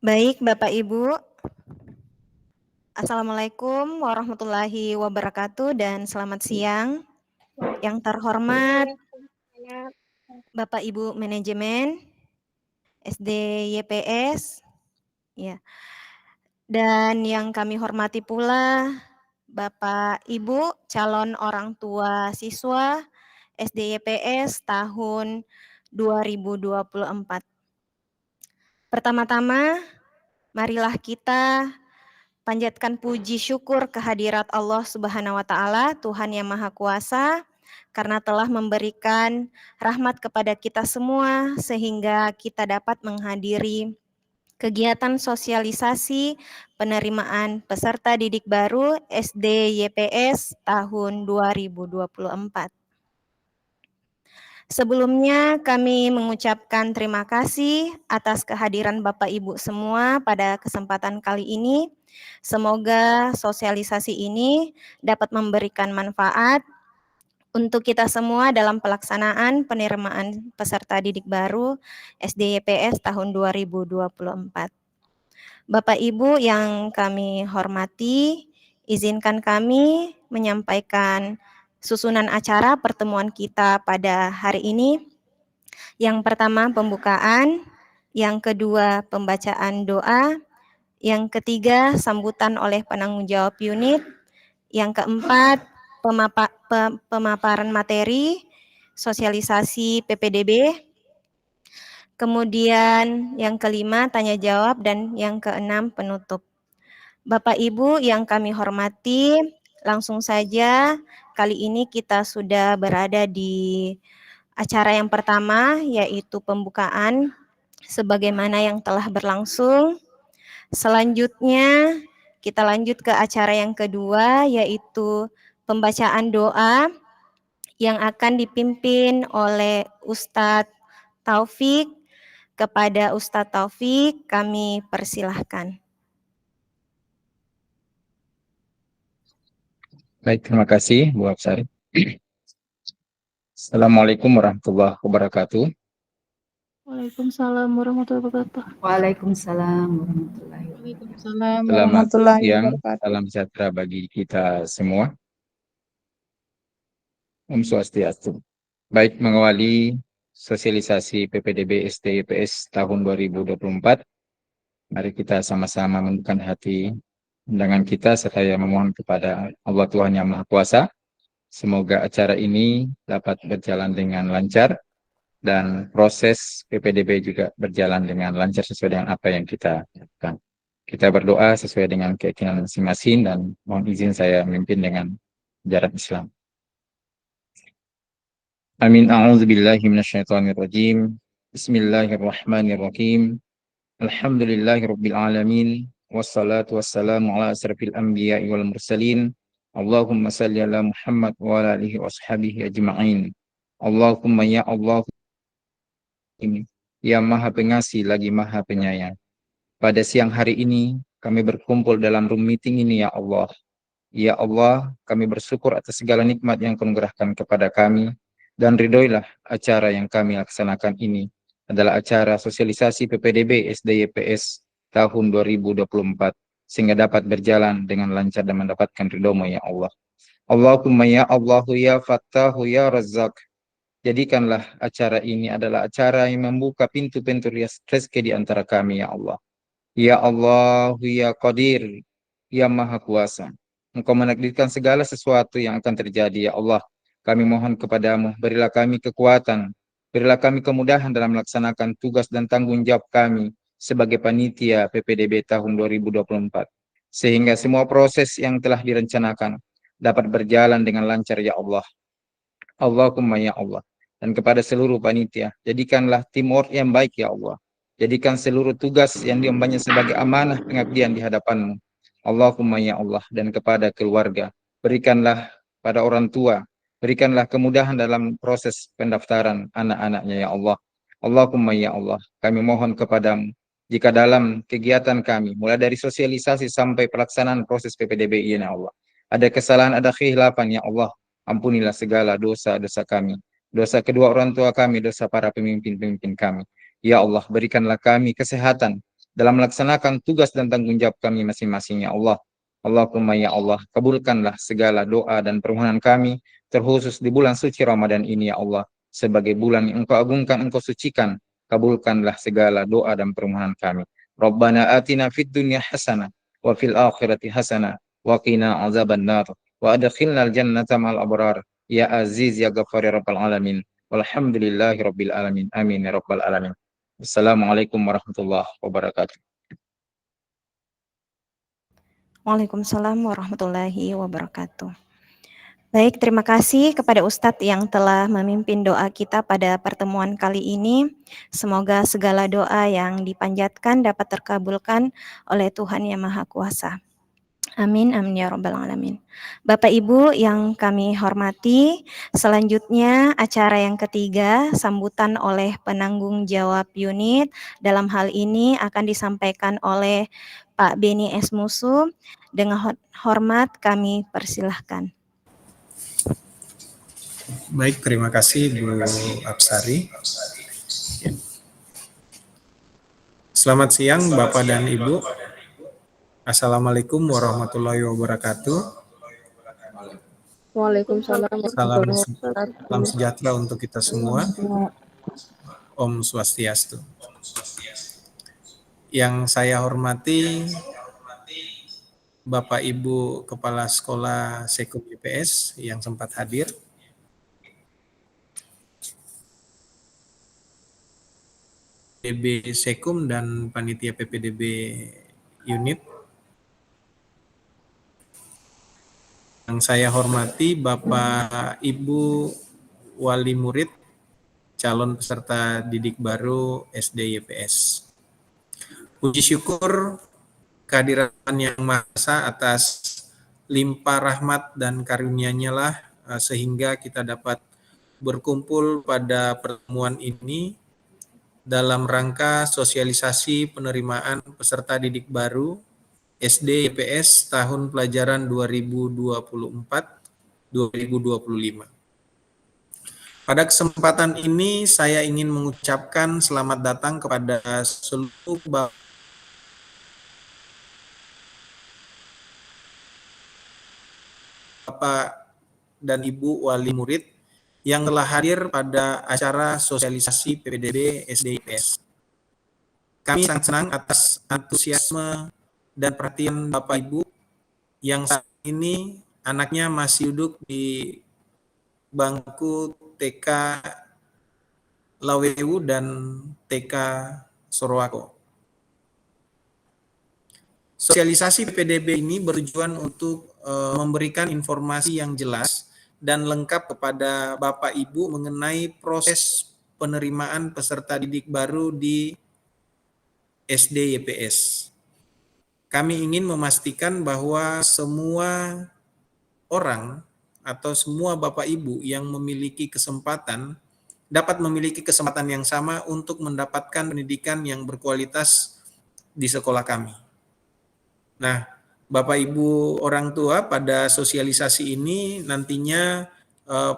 Baik, Bapak Ibu. Assalamualaikum warahmatullahi wabarakatuh dan selamat siang. Yang terhormat Bapak Ibu Manajemen SD YPS, ya. Dan yang kami hormati pula Bapak Ibu calon orang tua siswa SD YPS tahun 2024. Pertama-tama, marilah kita panjatkan puji syukur kehadirat Allah Subhanahu wa taala, Tuhan yang Maha Kuasa, karena telah memberikan rahmat kepada kita semua sehingga kita dapat menghadiri kegiatan sosialisasi penerimaan peserta didik baru SD YPS tahun 2024. Sebelumnya kami mengucapkan terima kasih atas kehadiran Bapak Ibu semua pada kesempatan kali ini. Semoga sosialisasi ini dapat memberikan manfaat untuk kita semua dalam pelaksanaan penerimaan peserta didik baru SD YPS tahun 2024. Bapak Ibu yang kami hormati, izinkan kami menyampaikan susunan acara pertemuan kita pada hari ini. Yang pertama pembukaan, yang kedua pembacaan doa, yang ketiga sambutan oleh penanggung jawab unit, yang keempat pemaparan materi, sosialisasi PPDB, kemudian yang kelima tanya jawab, dan yang keenam penutup. Bapak Ibu yang kami hormati, langsung saja kali ini kita sudah berada di acara yang pertama, yaitu pembukaan sebagaimana yang telah berlangsung. Selanjutnya kita lanjut ke acara yang kedua, yaitu pembacaan doa yang akan dipimpin oleh Ustadz Taufik. Kepada Ustadz Taufik kami persilahkan. Baik, terima kasih Bu Absari. Assalamualaikum warahmatullahi wabarakatuh. Waalaikumsalam warahmatullahi wabarakatuh. Waalaikumsalam warahmatullahi wabarakatuh. Selamat siang, salam sejahtera bagi kita semua. Om Swastiastu. Baik, mengawali sosialisasi PPDB SD YPS tahun 2024. Mari kita sama-sama menundukkan hati undangan kita serta memohon kepada Allah Tuhan Yang Maha Kuasa. Semoga acara ini dapat berjalan dengan lancar dan proses PPDB juga berjalan dengan lancar sesuai dengan apa yang kita lakukan. Kita berdoa sesuai dengan keyakinan masing-masing dan mohon izin saya memimpin dengan ajaran Islam. Amin. A'udzubillahi minasyaitonirrajim. Bismillahirrahmanirrahim. Alhamdulillahirabbil alamin. Wassalatu wassalamu ala asrafil anbiya'i wal mursalin. Allahumma salli ala Muhammad wa ala alihi washabihi ajma'in. Allahumma ya Allah, yang Maha Pengasih lagi Maha Penyayang. Pada siang hari ini kami berkumpul dalam room meeting ini ya Allah. Ya Allah, kami bersyukur atas segala nikmat yang Kau anugerahkan kepada kami, dan ridhoilah acara yang kami laksanakan ini adalah acara sosialisasi PPDB SD YPS tahun 2024 sehingga dapat berjalan dengan lancar dan mendapatkan ridho-Mu ya Allah. Allahumma ya Allahu ya Fattahu ya Razzaq. Jadikanlah acara ini adalah acara yang membuka pintu-pintu rezeki di antara kami ya Allah. Ya Allah, ya Qadir, ya Maha Kuasa. Engkau menakdirkan segala sesuatu yang akan terjadi ya Allah. Kami mohon kepadamu, berilah kami kekuatan, berilah kami kemudahan dalam melaksanakan tugas dan tanggung jawab kami sebagai panitia PPDB tahun 2024. Sehingga semua proses yang telah direncanakan dapat berjalan dengan lancar ya Allah. Allahumma ya Allah. Dan kepada seluruh panitia, jadikanlah teamwork yang baik ya Allah. Jadikan seluruh tugas yang diembannya sebagai amanah pengabdian di hadapan-Mu. Allahumma ya Allah. Dan kepada keluarga, berikanlah pada orang tua, berikanlah kemudahan dalam proses pendaftaran anak-anaknya ya Allah. Allahumma ya Allah. Kami mohon kepadamu, jika dalam kegiatan kami, mulai dari sosialisasi sampai pelaksanaan proses PPDB ini ya Allah, ada kesalahan, ada khilafan ya Allah, ampunilah segala dosa-dosa kami, dosa kedua orang tua kami, dosa para pemimpin-pemimpin kami. Ya Allah, berikanlah kami kesehatan, dalam melaksanakan tugas dan tanggung jawab kami masing-masing ya Allah. Allahumma ya Allah, kabulkanlah segala doa dan permohonan kami, terkhusus di bulan suci Ramadan ini ya Allah, sebagai bulan yang Engkau agungkan, Engkau sucikan. Kabulkanlah segala doa dan permohonan kami. Rabbana atina fid dunya hasanah wa fil akhirati hasanah wa qina azabannar wa adkhilnal jannata ma'al abrar ya aziz ya ghafar ya rabbal alamin. Walhamdulillahi rabbil alamin. Amin ya rabbal alamin. Assalamualaikum warahmatullahi wabarakatuh. Waalaikumsalam warahmatullahi wabarakatuh. Baik, terima kasih kepada Ustadz yang telah memimpin doa kita pada pertemuan kali ini. Semoga segala doa yang dipanjatkan dapat terkabulkan oleh Tuhan Yang Maha Kuasa. Amin, amin ya rabbal alamin. Bapak Ibu yang kami hormati, selanjutnya acara yang ketiga, sambutan oleh penanggung jawab unit. Dalam hal ini akan disampaikan oleh Pak Beni S. Musu. Dengan hormat kami persilahkan. Baik, terima kasih Bu Absari. Selamat siang Bapak dan Ibu. Assalamualaikum warahmatullahi wabarakatuh. Waalaikumsalam warahmatullahi wabarakatuh. Salam sejahtera untuk kita semua. Om Swastiastu. Yang saya hormati Bapak Ibu Kepala Sekolah Sekum YPS yang sempat hadir. PPDB Sekum dan Panitia PPDB Unit. Yang saya hormati Bapak Ibu Wali Murid calon peserta didik baru SD YPS. Puji syukur kehadiran Yang Maha Esa atas limpah rahmat dan karunia-Nya lah sehingga kita dapat berkumpul pada pertemuan ini dalam rangka sosialisasi penerimaan peserta didik baru SD YPS tahun pelajaran 2024-2025. Pada kesempatan ini saya ingin mengucapkan selamat datang kepada seluruh Bapak dan Ibu wali murid yang telah hadir pada acara sosialisasi PPDB SD YPS. Kami sangat senang atas antusiasme dan perhatian Bapak Ibu yang saat ini anaknya masih duduk di bangku TK Lawewu dan TK Sorowako. Sosialisasi PPDB ini bertujuan untuk memberikan informasi yang jelas dan lengkap kepada Bapak Ibu mengenai proses penerimaan peserta didik baru di SD YPS. Kami ingin memastikan bahwa semua orang atau semua Bapak Ibu yang memiliki kesempatan dapat memiliki kesempatan yang sama untuk mendapatkan pendidikan yang berkualitas di sekolah kami. Nah, Bapak Ibu orang tua pada sosialisasi ini nantinya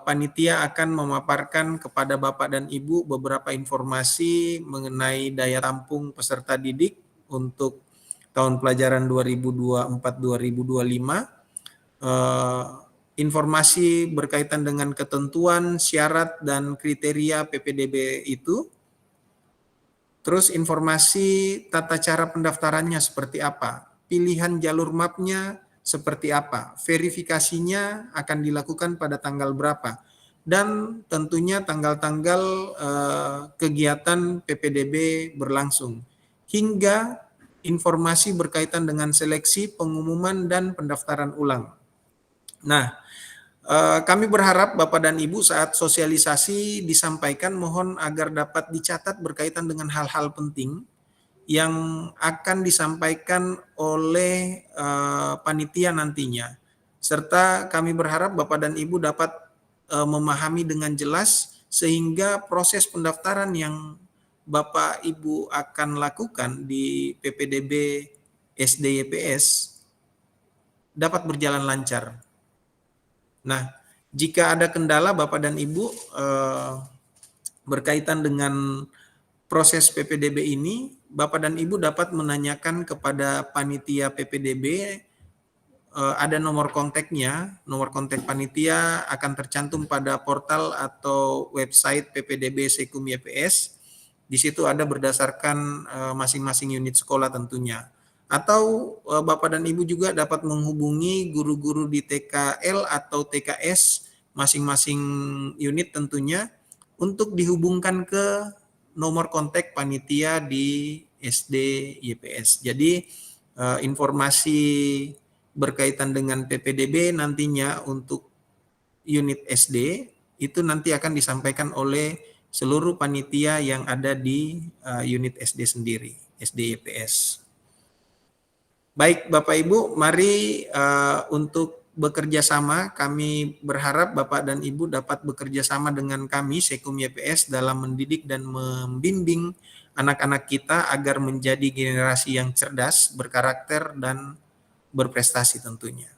panitia akan memaparkan kepada Bapak dan Ibu beberapa informasi mengenai daya tampung peserta didik untuk tahun pelajaran 2024-2025, informasi berkaitan dengan ketentuan, syarat, dan kriteria PPDB itu, terus informasi tata cara pendaftarannya seperti apa, pilihan jalur mapnya seperti apa, verifikasinya akan dilakukan pada tanggal berapa, dan tentunya tanggal-tanggal kegiatan PPDB berlangsung, hingga informasi berkaitan dengan seleksi, pengumuman, dan pendaftaran ulang. Nah, kami berharap Bapak dan Ibu saat sosialisasi disampaikan mohon agar dapat dicatat berkaitan dengan hal-hal penting yang akan disampaikan oleh panitia nantinya. Serta kami berharap Bapak dan Ibu dapat memahami dengan jelas sehingga proses pendaftaran yang Bapak Ibu akan lakukan di PPDB SD YPS dapat berjalan lancar. Nah, jika ada kendala Bapak dan Ibu berkaitan dengan proses PPDB ini, Bapak dan Ibu dapat menanyakan kepada panitia PPDB, ada nomor kontaknya. Nomor kontak panitia akan tercantum pada portal atau website PPDB Sekum YPS. Di situ ada berdasarkan masing-masing unit sekolah tentunya. Atau Bapak dan Ibu juga dapat menghubungi guru-guru di TKL atau TKS masing-masing unit tentunya untuk dihubungkan ke nomor kontak panitia di SD YPS. Jadi informasi berkaitan dengan PPDB nantinya untuk unit SD itu nanti akan disampaikan oleh seluruh panitia yang ada di unit SD sendiri, SD YPS. Baik Bapak Ibu, mari untuk bekerja sama, kami berharap Bapak dan Ibu dapat bekerja sama dengan kami Sekum YPS dalam mendidik dan membimbing anak-anak kita agar menjadi generasi yang cerdas, berkarakter, dan berprestasi tentunya.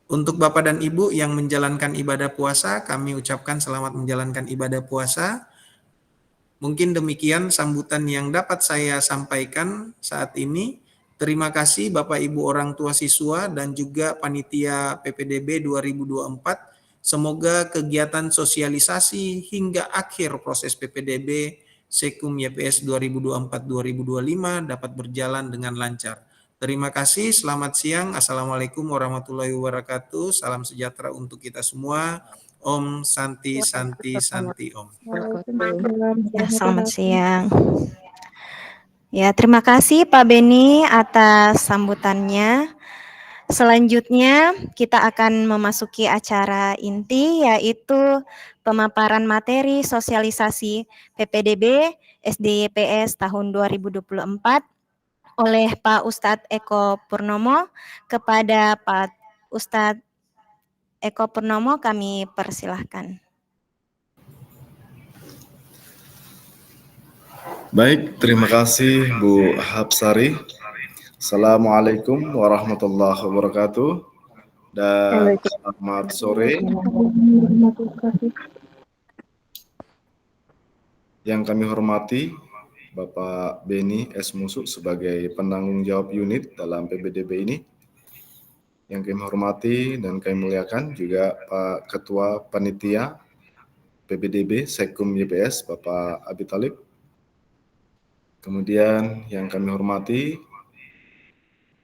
Untuk Bapak dan Ibu yang menjalankan ibadah puasa, kami ucapkan selamat menjalankan ibadah puasa. Mungkin demikian sambutan yang dapat saya sampaikan saat ini. Terima kasih Bapak Ibu orang tua siswa dan juga panitia PPDB 2024. Semoga kegiatan sosialisasi hingga akhir proses PPDB Sekum YPS 2024-2025 dapat berjalan dengan lancar. Terima kasih, selamat siang. Assalamualaikum warahmatullahi wabarakatuh. Salam sejahtera untuk kita semua. Om Santi Santi Santi Om. Ya, selamat siang. Ya, terima kasih Pak Beni atas sambutannya. Selanjutnya kita akan memasuki acara inti, yaitu pemaparan materi sosialisasi PPDB SDYPS tahun 2024 oleh Pak Ustadz Eko Purnomo. Kepada Pak Ustadz Eko Purnomo kami persilahkan. Baik, terima kasih Bu Hapsari. Assalamualaikum warahmatullahi wabarakatuh. Dan selamat sore. Yang kami hormati Bapak Beni S. Musuk sebagai penanggung jawab unit dalam PPDB ini. Yang kami hormati dan kami muliakan juga Pak Ketua Panitia PPDB Sekum YPS Bapak Abi Talib. Kemudian yang kami hormati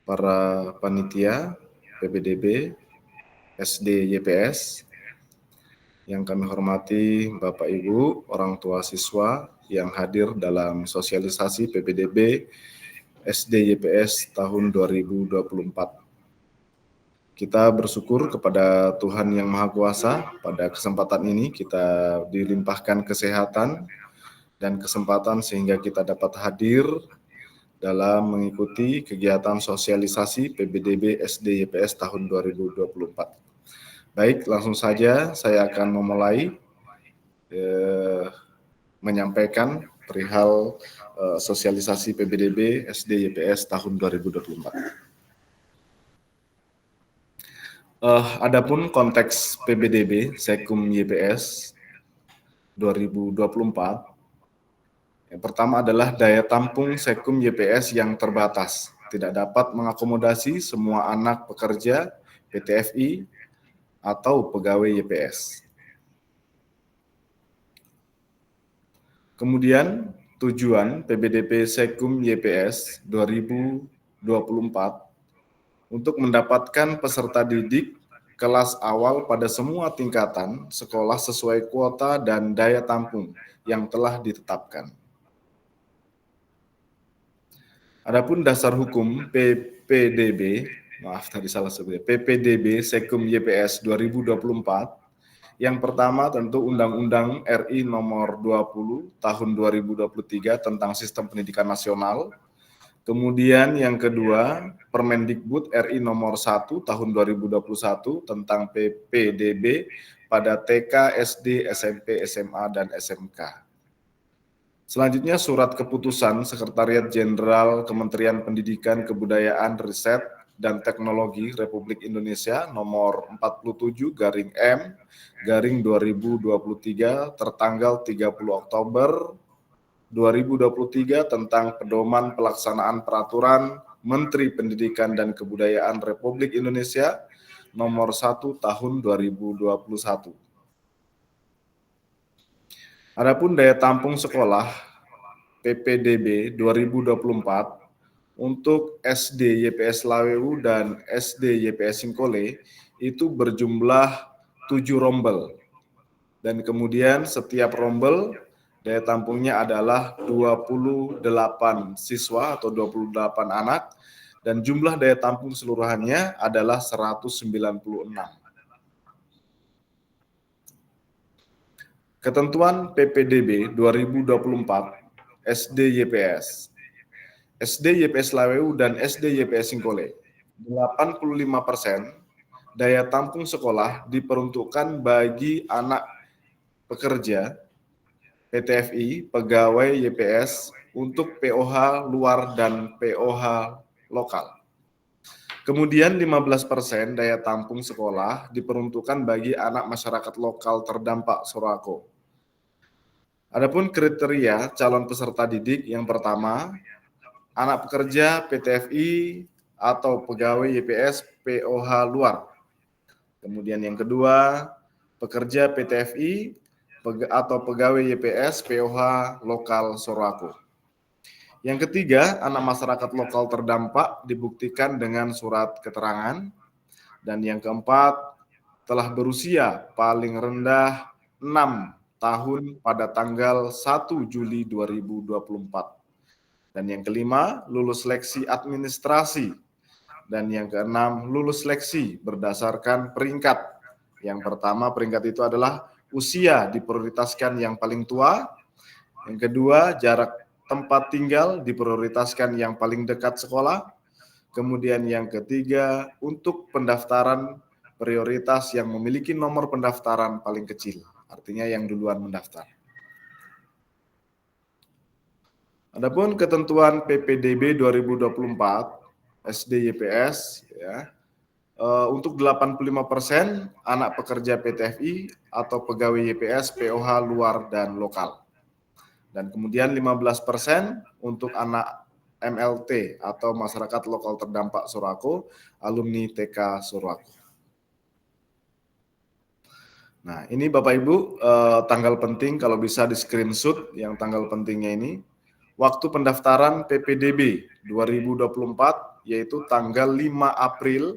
para panitia PPDB SD YPS. Yang kami hormati Bapak Ibu orang tua siswa yang hadir dalam sosialisasi PPDB SD YPS tahun 2024. Kita bersyukur kepada Tuhan Yang Maha Kuasa, pada kesempatan ini kita dilimpahkan kesehatan dan kesempatan sehingga kita dapat hadir dalam mengikuti kegiatan sosialisasi PPDB SD YPS tahun 2024. Baik, langsung saja saya akan memulai menyampaikan perihal sosialisasi PPDB SD YPS tahun 2024. Adapun konteks PPDB Sekum YPS 2024, yang pertama adalah daya tampung Sekum YPS yang terbatas, tidak dapat mengakomodasi semua anak pekerja PTFI atau pegawai YPS. Kemudian tujuan PPDB Sekum YPS 2024 untuk mendapatkan peserta didik kelas awal pada semua tingkatan sekolah sesuai kuota dan daya tampung yang telah ditetapkan. Adapun dasar hukum PPDB Sekum YPS 2024, yang pertama tentu Undang-Undang RI nomor 20 tahun 2023 tentang Sistem Pendidikan Nasional. Kemudian yang kedua, Permendikbud RI nomor 1 tahun 2021 tentang PPDB pada TK, SD, SMP, SMA, dan SMK. Selanjutnya surat keputusan Sekretariat Jenderal Kementerian Pendidikan, Kebudayaan, Riset, dan Teknologi Republik Indonesia nomor 47/M/2023 tertanggal 30 Oktober 2023 tentang pedoman pelaksanaan peraturan Menteri Pendidikan dan Kebudayaan Republik Indonesia nomor 1 tahun 2021. Adapun daya tampung sekolah PPDB 2024 untuk SD YPS Lawewu dan SD YPS Singkole itu berjumlah 7 rombel. Dan kemudian setiap rombel daya tampungnya adalah 28 siswa atau 28 anak dan jumlah daya tampung seluruhannya adalah 196. Ketentuan PPDB 2024 SD YPS. SD YPS Lawewu dan SD YPS Singkole. 85% daya tampung sekolah diperuntukkan bagi anak pekerja PTFI, pegawai YPS untuk POH luar dan POH lokal. Kemudian 15% daya tampung sekolah diperuntukkan bagi anak masyarakat lokal terdampak Sorako. Adapun kriteria calon peserta didik yang pertama, anak pekerja PTFI atau pegawai YPS POH luar. Kemudian yang kedua, pekerja PTFI atau pegawai YPS POH lokal Sorako. Yang ketiga, anak masyarakat lokal terdampak dibuktikan dengan surat keterangan. Dan yang keempat, telah berusia paling rendah 6 tahun pada tanggal 1 Juli 2024. Dan yang kelima, lulus seleksi administrasi. Dan yang keenam, lulus seleksi berdasarkan peringkat. Yang pertama, peringkat itu adalah usia diprioritaskan yang paling tua. Yang kedua, jarak tempat tinggal diprioritaskan yang paling dekat sekolah. Kemudian yang ketiga, untuk pendaftaran prioritas yang memiliki nomor pendaftaran paling kecil. Artinya yang duluan mendaftar. Adapun ketentuan PPDB 2024 SD YPS ya. Untuk 85% anak pekerja PTFI atau pegawai YPS POH luar dan lokal. Dan kemudian 15% untuk anak MLT atau masyarakat lokal terdampak Sorako, alumni TK Sorako. Nah, ini Bapak Ibu tanggal penting kalau bisa di screenshot yang tanggal pentingnya ini. Waktu pendaftaran PPDB 2024 yaitu tanggal 5 April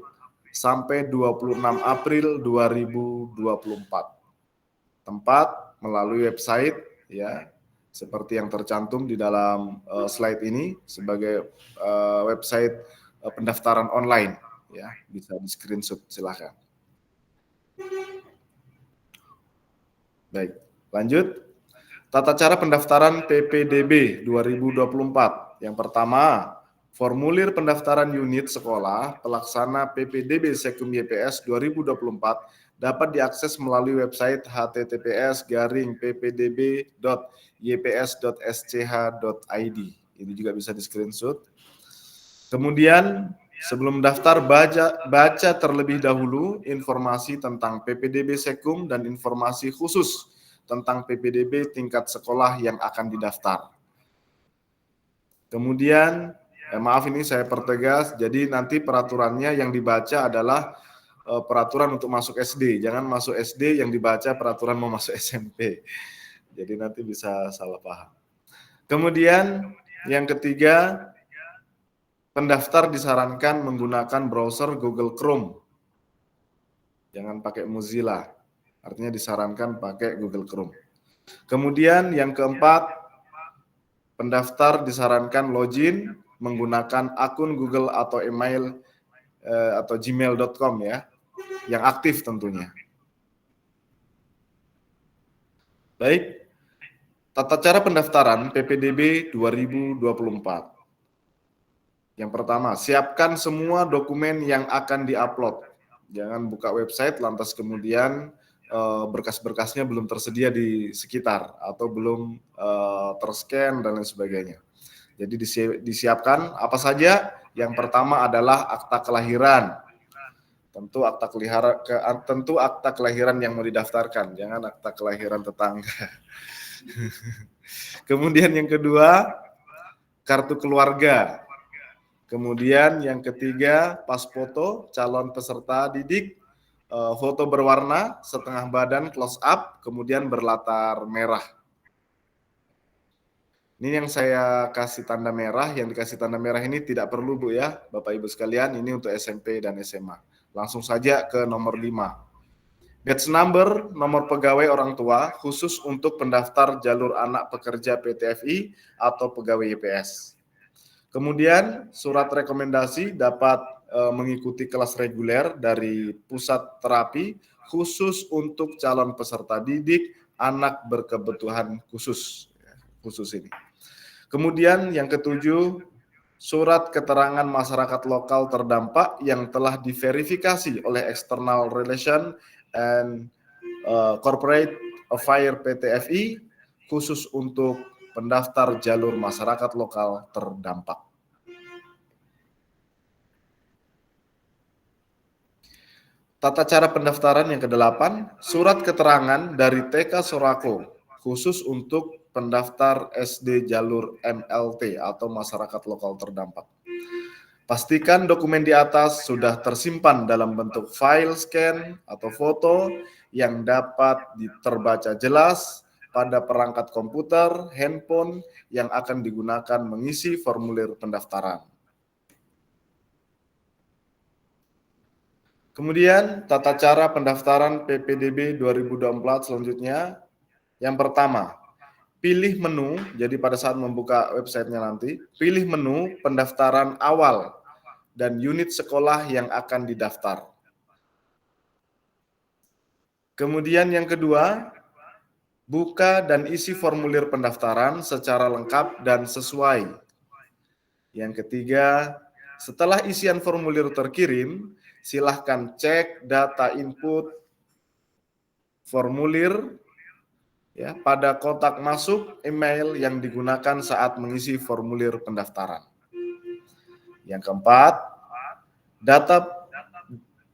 sampai 26 April 2024. Tempat melalui website ya, seperti yang tercantum di dalam slide ini sebagai website pendaftaran online ya, bisa di screenshot silakan. Baik, lanjut. Tata cara pendaftaran PPDB 2024. Yang pertama, formulir pendaftaran unit sekolah pelaksana PPDB Sekum YPS 2024 dapat diakses melalui website https://ppdb.yps.sch.id. Ini juga bisa di screenshot. Kemudian sebelum daftar baca terlebih dahulu informasi tentang PPDB Sekum dan informasi khusus tentang PPDB tingkat sekolah yang akan didaftar. Kemudian, maaf ini saya pertegas, jadi nanti peraturannya yang dibaca adalah peraturan untuk masuk SD. Jangan masuk SD yang dibaca peraturan mau masuk SMP. Jadi nanti bisa salah paham. Kemudian, yang ketiga, pendaftar disarankan menggunakan browser Google Chrome. Jangan pakai Mozilla. Artinya disarankan pakai Google Chrome. Kemudian yang keempat, pendaftar disarankan login menggunakan akun Google atau email atau gmail.com ya, yang aktif tentunya. Baik, tata cara pendaftaran PPDB 2024. Yang pertama, siapkan semua dokumen yang akan diupload. Jangan buka website lantas kemudian berkas-berkasnya belum tersedia di sekitar atau belum terscan dan lain sebagainya. Jadi disiapkan apa saja Yang pertama adalah akta kelahiran. Tentu akta kelahiran yang mau didaftarkan, jangan akta kelahiran tetangga. Kemudian yang kedua, kartu keluarga. Kemudian yang ketiga, pas foto calon peserta didik, foto berwarna, setengah badan close up, kemudian berlatar merah. Ini yang saya kasih tanda merah, yang dikasih tanda merah ini tidak perlu Bu ya, Bapak Ibu sekalian, ini untuk SMP dan SMA. Langsung saja ke nomor 5. Batch number, nomor pegawai orang tua, khusus untuk pendaftar jalur anak pekerja PT-FI atau pegawai YPS. Kemudian surat rekomendasi dapat mengikuti kelas reguler dari pusat terapi khusus untuk calon peserta didik anak berkebutuhan khusus ini. Kemudian yang ketujuh, surat keterangan masyarakat lokal terdampak yang telah diverifikasi oleh External Relation and Corporate Affairs PT-FI khusus untuk pendaftar jalur masyarakat lokal terdampak. Tata cara pendaftaran yang ke-8, surat keterangan dari TK Sorako khusus untuk pendaftar SD jalur MLT atau masyarakat lokal terdampak. Pastikan dokumen di atas sudah tersimpan dalam bentuk file scan atau foto yang dapat terbaca jelas pada perangkat komputer, handphone yang akan digunakan mengisi formulir pendaftaran. Kemudian tata cara pendaftaran PPDB 2024 selanjutnya. Yang pertama, pilih menu, jadi pada saat membuka websitenya nanti, pilih menu pendaftaran awal dan unit sekolah yang akan didaftar. Kemudian yang kedua, buka dan isi formulir pendaftaran secara lengkap dan sesuai. Yang ketiga, setelah isian formulir terkirim, silahkan cek data input formulir ya, pada kotak masuk email yang digunakan saat mengisi formulir pendaftaran. Yang keempat,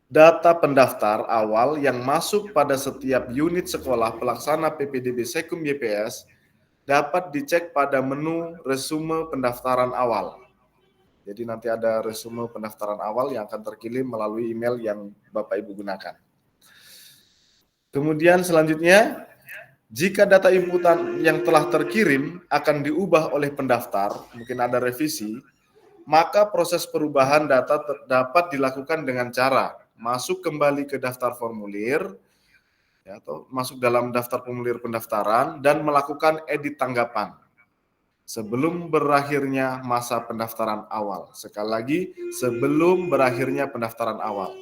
data pendaftar awal yang masuk pada setiap unit sekolah pelaksana PPDB Sekum YPS dapat dicek pada menu resume pendaftaran awal. Jadi nanti ada resume pendaftaran awal yang akan terkirim melalui email yang Bapak Ibu gunakan. Kemudian selanjutnya, jika data inputan yang telah terkirim akan diubah oleh pendaftar, mungkin ada revisi, maka proses perubahan data dapat dilakukan dengan cara masuk kembali ke daftar formulir, ya, atau masuk dalam daftar formulir pendaftaran dan melakukan edit tanggapan sebelum berakhirnya masa pendaftaran awal. Sekali lagi, sebelum berakhirnya pendaftaran awal.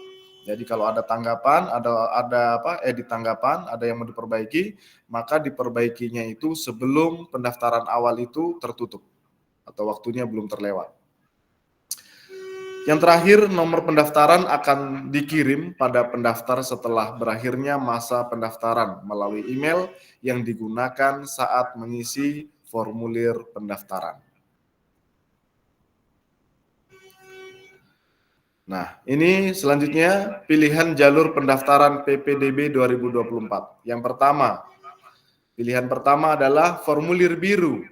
Jadi kalau ada tanggapan, ada edit tanggapan, ada yang mau diperbaiki, maka diperbaikinya itu sebelum pendaftaran awal itu tertutup atau waktunya belum terlewat. Yang terakhir, nomor pendaftaran akan dikirim pada pendaftar setelah berakhirnya masa pendaftaran melalui email yang digunakan saat mengisi formulir pendaftaran. Nah, ini selanjutnya pilihan jalur pendaftaran PPDB 2024. Yang pertama, pilihan pertama adalah formulir biru.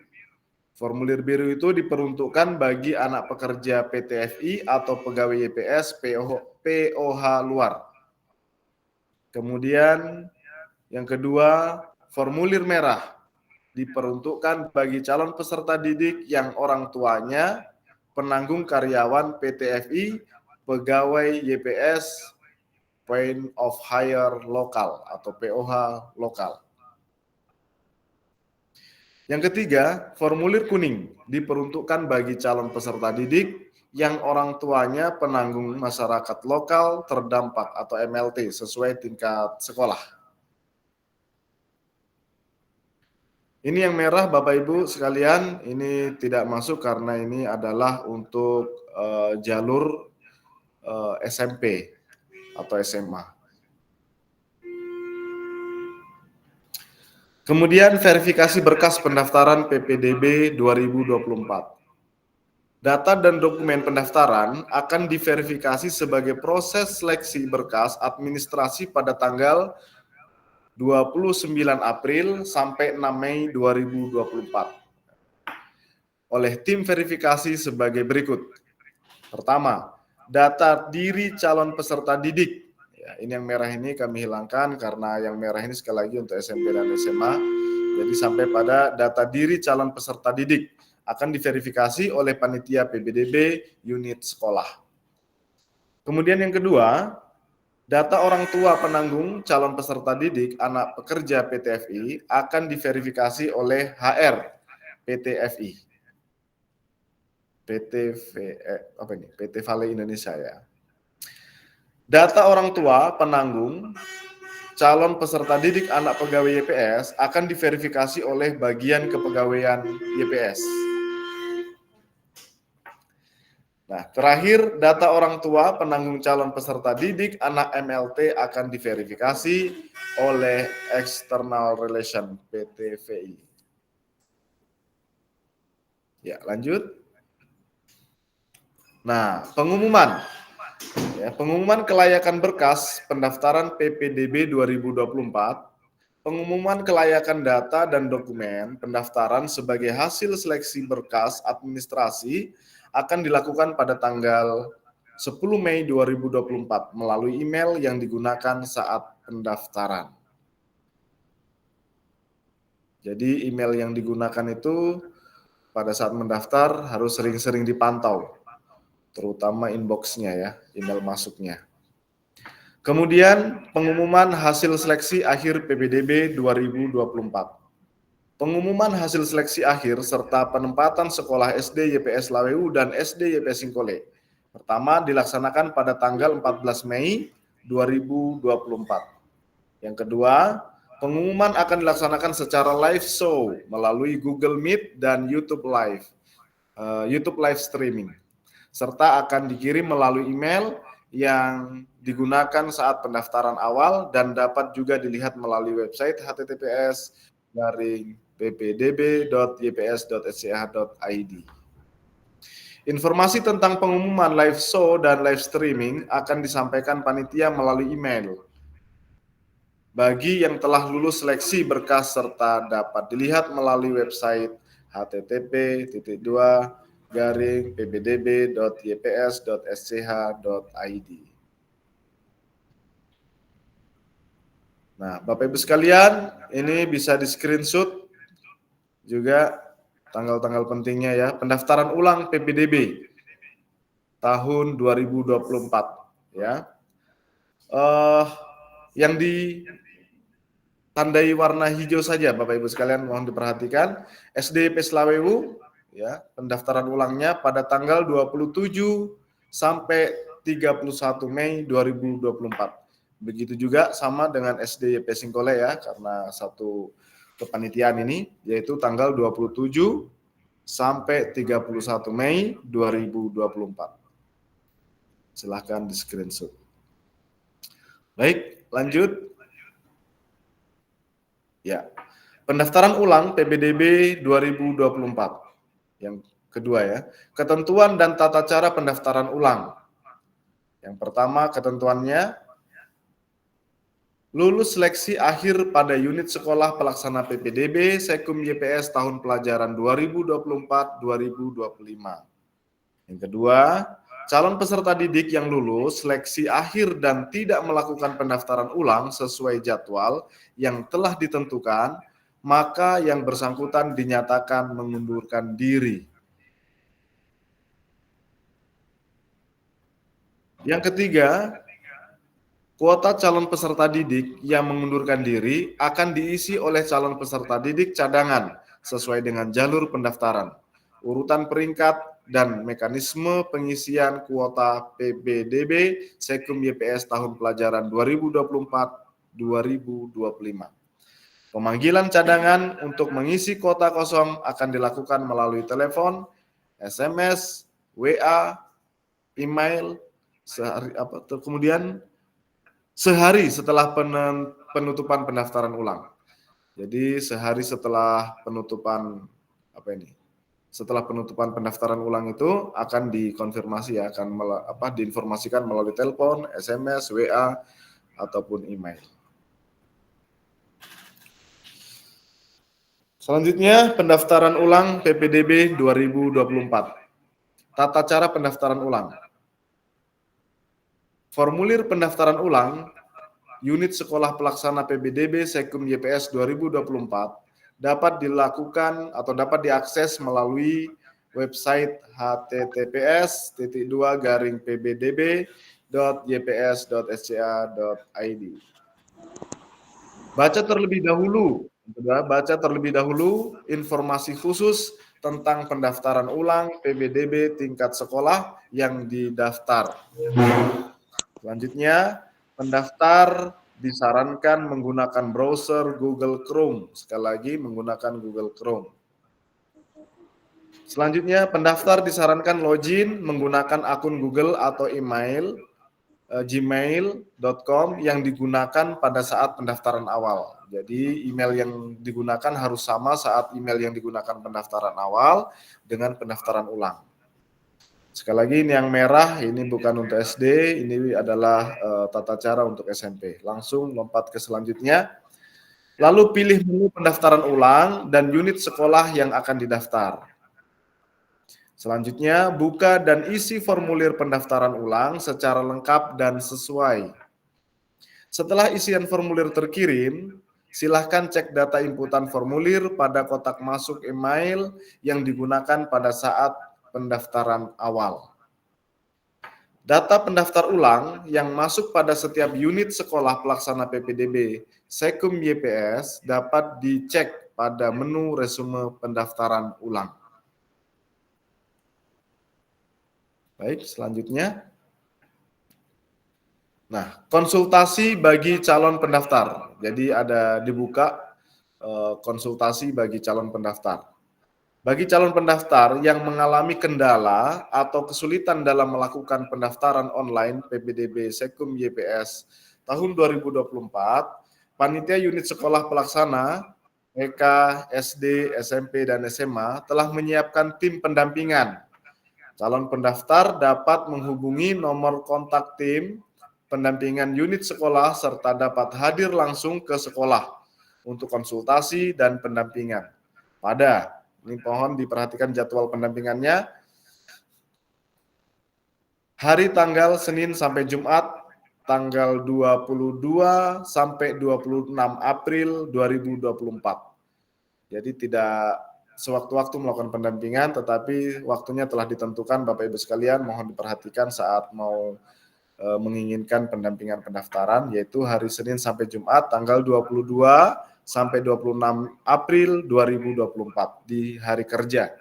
Formulir biru itu diperuntukkan bagi anak pekerja PT-FI atau pegawai YPS POH luar. Kemudian yang kedua, formulir merah diperuntukkan bagi calon peserta didik yang orang tuanya penanggung karyawan PT-FI, pegawai YPS Point of Hire Lokal atau POH lokal. Yang ketiga, formulir kuning diperuntukkan bagi calon peserta didik yang orang tuanya penanggung masyarakat lokal terdampak atau MLT sesuai tingkat sekolah. Ini yang merah Bapak Ibu sekalian, ini tidak masuk karena ini adalah untuk jalur SMP atau SMA. Kemudian verifikasi berkas pendaftaran PPDB 2024. Data dan dokumen pendaftaran akan diverifikasi sebagai proses seleksi berkas administrasi pada tanggal 29 April sampai 6 Mei 2024 oleh tim verifikasi sebagai berikut. Pertama, data diri calon peserta didik. Ya, ini yang merah ini kami hilangkan karena yang merah ini sekali lagi untuk SMP dan SMA. Jadi sampai pada data diri calon peserta didik akan diverifikasi oleh panitia PBDB unit sekolah. Kemudian yang kedua, data orang tua penanggung calon peserta didik anak pekerja PTFI akan diverifikasi oleh HR PTFI. PT Vale Indonesia ya. Data orang tua penanggung calon peserta didik anak pegawai YPS akan diverifikasi oleh bagian kepegawaian YPS. Nah, terakhir, data orang tua penanggung calon peserta didik anak MLT akan diverifikasi oleh External Relation PTVI. Ya, lanjut. Nah, pengumuman. Ya, pengumuman kelayakan berkas pendaftaran PPDB 2024, pengumuman kelayakan data dan dokumen pendaftaran sebagai hasil seleksi berkas administrasi akan dilakukan pada tanggal 10 Mei 2024 melalui email yang digunakan saat pendaftaran. Jadi email yang digunakan itu pada saat mendaftar harus sering-sering dipantau, terutama inbox-nya ya, email masuknya. Kemudian pengumuman hasil seleksi akhir PPDB 2024. Pengumuman hasil seleksi akhir serta penempatan sekolah SD YPS Lawewu dan SD YPS Singkole. Pertama dilaksanakan pada tanggal 14 Mei 2024. Yang kedua, pengumuman akan dilaksanakan secara live show melalui Google Meet dan YouTube live streaming, serta akan dikirim melalui email yang digunakan saat pendaftaran awal dan dapat juga dilihat melalui website https://ppdb.yps.sch.id. Informasi tentang pengumuman live show dan live streaming akan disampaikan panitia melalui email bagi yang telah lulus seleksi berkas serta dapat dilihat melalui website http://ppdb.yps.sch.id. Nah, Bapak Ibu sekalian, ini bisa di screenshot juga tanggal-tanggal pentingnya ya. Pendaftaran ulang PPDB tahun 2024 ya. Yang ditandai warna hijau saja Bapak Ibu sekalian, mohon diperhatikan. SD YPS Lawewu ya, pendaftaran ulangnya pada tanggal 27 sampai 31 Mei 2024. Begitu juga sama dengan SD YPS Singkole ya, karena satu kepanitiaan ini, yaitu tanggal 27 sampai 31 Mei 2024. Silahkan di screenshot. Baik, lanjut. Ya, pendaftaran ulang PPDB 2024. Yang kedua ya, ketentuan dan tata cara pendaftaran ulang. Yang pertama, ketentuannya lulus seleksi akhir pada unit sekolah pelaksana PPDB Sekum YPS tahun pelajaran 2024-2025. Yang kedua, calon peserta didik yang lulus seleksi akhir dan tidak melakukan pendaftaran ulang sesuai jadwal yang telah ditentukan, maka yang bersangkutan dinyatakan mengundurkan diri. Yang ketiga, kuota calon peserta didik yang mengundurkan diri akan diisi oleh calon peserta didik cadangan sesuai dengan jalur pendaftaran, urutan peringkat, dan mekanisme pengisian kuota PPDB Sekum YPS tahun pelajaran 2024-2025. Pemanggilan cadangan untuk mengisi kuota kosong akan dilakukan melalui telepon, SMS, WA, email, kemudian sehari setelah penutupan pendaftaran ulang. Jadi sehari setelah penutupan setelah penutupan pendaftaran ulang itu akan dikonfirmasi ya, akan diinformasikan melalui telepon, SMS, WA, ataupun email. Selanjutnya, pendaftaran ulang PPDB 2024. Tata cara pendaftaran ulang. Formulir pendaftaran ulang unit sekolah pelaksana PPDB Sekum YPS 2024 dapat dilakukan atau dapat diakses melalui website https://pbdb.yps.sca.id. Baca terlebih dahulu informasi khusus tentang pendaftaran ulang PPDB tingkat sekolah yang didaftar. Selanjutnya, pendaftar disarankan menggunakan browser Google Chrome. Sekali lagi, menggunakan Google Chrome. Selanjutnya, pendaftar disarankan login menggunakan akun Google atau email gmail.com yang digunakan pada saat pendaftaran awal. Jadi, email yang digunakan harus sama saat email yang digunakan pendaftaran awal dengan pendaftaran ulang. Sekali lagi, ini yang merah, ini bukan untuk SD, ini adalah tata cara untuk SMP. Langsung lompat ke selanjutnya. Lalu pilih menu pendaftaran ulang dan unit sekolah yang akan didaftar. Selanjutnya, buka dan isi formulir pendaftaran ulang secara lengkap dan sesuai. Setelah isian formulir terkirim, silahkan cek data inputan formulir pada kotak masuk email yang digunakan pada saat pendaftaran awal. Data pendaftar ulang yang masuk pada setiap unit sekolah pelaksana PPDB Sekum YPS dapat dicek pada menu resume pendaftaran ulang. Baik, selanjutnya. Nah, konsultasi bagi calon pendaftar. Jadi ada dibuka konsultasi bagi calon pendaftar. Bagi calon pendaftar yang mengalami kendala atau kesulitan dalam melakukan pendaftaran online PPDB Sekum YPS tahun 2024, Panitia Unit Sekolah Pelaksana TK, SD, SMP, dan SMA telah menyiapkan tim pendampingan. Calon pendaftar dapat menghubungi nomor kontak tim pendampingan unit sekolah serta dapat hadir langsung ke sekolah untuk konsultasi dan pendampingan. Ini mohon diperhatikan jadwal pendampingannya. Hari tanggal Senin sampai Jumat, tanggal 22 sampai 26 April 2024. Jadi tidak sewaktu-waktu melakukan pendampingan, tetapi waktunya telah ditentukan Bapak Ibu sekalian, mohon diperhatikan saat mau menginginkan pendampingan pendaftaran, yaitu hari Senin sampai Jumat, tanggal 22 sampai 26 April 2024 di hari kerja.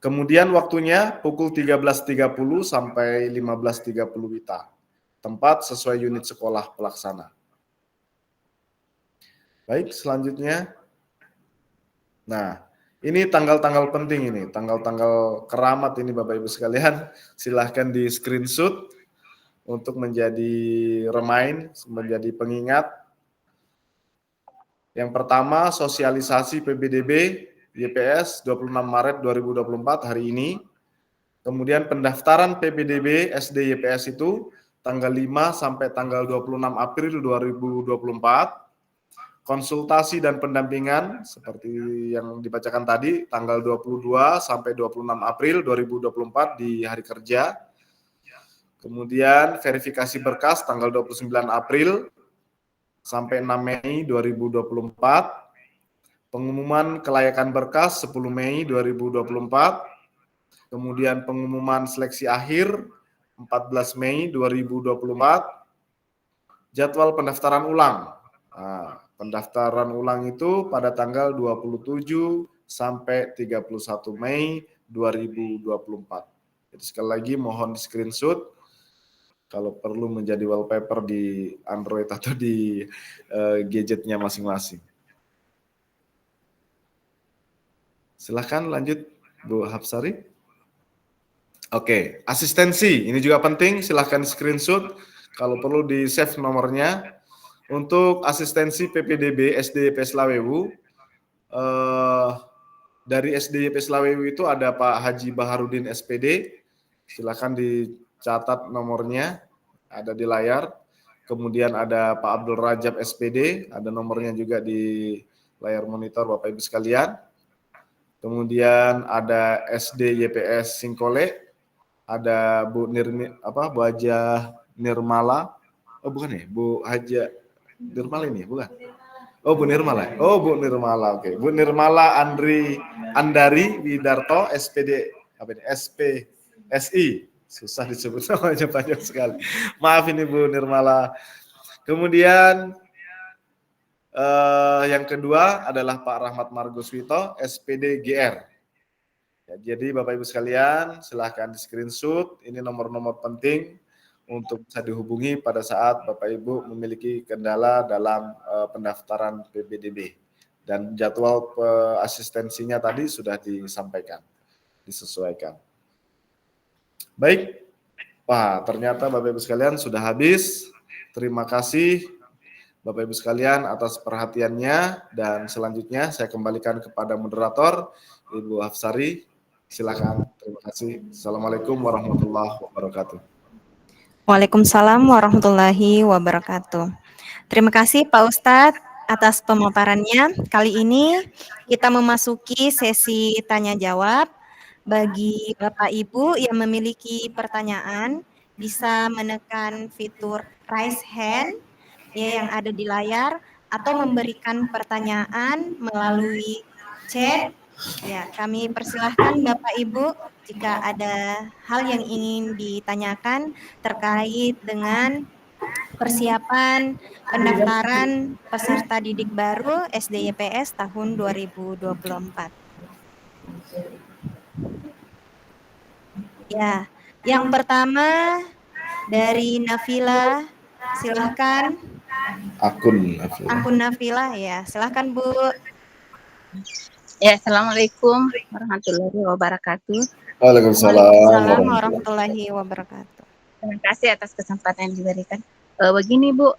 Kemudian waktunya pukul 13.30 sampai 15.30 WITA. Tempat sesuai unit sekolah pelaksana. Baik, selanjutnya. Nah, ini tanggal-tanggal penting ini, tanggal-tanggal keramat ini Bapak Ibu sekalian. Silahkan di screenshot untuk menjadi menjadi pengingat. Yang pertama, sosialisasi PPDB YPS 26 Maret 2024 hari ini. Kemudian pendaftaran PPDB SD YPS itu tanggal 5 sampai tanggal 26 April 2024. Konsultasi dan pendampingan seperti yang dibacakan tadi tanggal 22 sampai 26 April 2024 di hari kerja. Kemudian verifikasi berkas tanggal 29 April sampai 6 Mei 2024, pengumuman kelayakan berkas 10 Mei 2024, kemudian pengumuman seleksi akhir 14 Mei 2024, jadwal pendaftaran ulang. Nah, pendaftaran ulang itu pada tanggal 27 sampai 31 Mei 2024. Jadi sekali lagi mohon di screenshot. Kalau perlu menjadi wallpaper di Android atau di gadgetnya masing-masing. Silahkan lanjut Bu Hapsari. Oke, asistensi ini juga penting, silahkan screenshot. Kalau perlu di save nomornya. Untuk asistensi PPDB SD YPS Lawewu, Dari SDYP Slawewi itu ada Pak Haji Baharudin SPD. Silakan dicatat nomornya, ada di layar. Kemudian ada Pak Abdul Rajab SPD, ada nomornya juga di layar monitor Bapak Ibu sekalian. Kemudian ada SD YPS Singkole, ada Bu Haja Nirmala. Oh bukan ya, Bu Haja Nirmala ini, bukan? Oh Bu Nirmala. Oh Bu Nirmala, oke. Bu Nirmala Andari Widarto SPD SPSI. Susah disebut namanya banyak sekali. Maaf ini Bu Nirmala. Kemudian yang kedua adalah Pak Rahmat Margoswito, SPD GR. Ya, jadi Bapak Ibu sekalian, silahkan di screenshot. Ini nomor-nomor penting untuk bisa dihubungi pada saat Bapak Ibu memiliki kendala dalam pendaftaran PPDB. Dan jadwal asistensinya tadi sudah disampaikan, disesuaikan. Baik, wah ternyata Bapak Ibu sekalian sudah habis. Terima kasih Bapak Ibu sekalian atas perhatiannya, dan selanjutnya saya kembalikan kepada moderator Ibu Hafsari. Silakan. Terima kasih. Assalamualaikum warahmatullahi wabarakatuh. Waalaikumsalam warahmatullahi wabarakatuh. Terima kasih Pak Ustadz atas pemaparannya. Kali ini kita memasuki sesi tanya jawab. Bagi Bapak Ibu yang memiliki pertanyaan, bisa menekan fitur raise hand ya yang ada di layar, atau memberikan pertanyaan melalui chat. Ya, kami persilahkan Bapak Ibu jika ada hal yang ingin ditanyakan terkait dengan persiapan pendaftaran peserta didik baru SDYPS tahun 2024. Ya, yang pertama dari Nafila, silahkan. Akun Nafila, ya, silahkan Bu. Ya, Assalamualaikum warahmatullahi wabarakatuh. Waalaikumsalam warahmatullahi wabarakatuh. Terima kasih atas kesempatan yang diberikan. Begini Bu,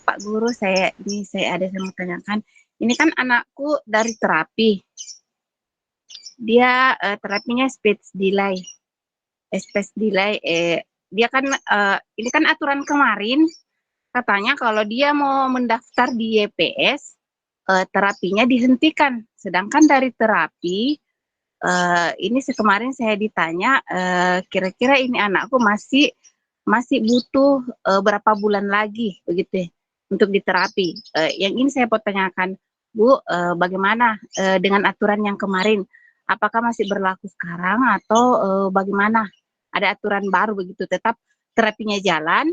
Pak Guru, saya ada yang mau tanyakan. Ini kan anakku dari terapi. Dia terapinya speech delay. Dia kan ini kan aturan kemarin katanya kalau dia mau mendaftar di YPS terapinya dihentikan. Sedangkan dari terapi ini kemarin saya ditanya kira-kira ini anakku masih butuh berapa bulan lagi begitu ya, untuk diterapi. Yang ini saya mau tanyakan Bu, bagaimana dengan aturan yang kemarin? Apakah masih berlaku sekarang atau bagaimana? Ada aturan baru begitu, tetap terapinya jalan.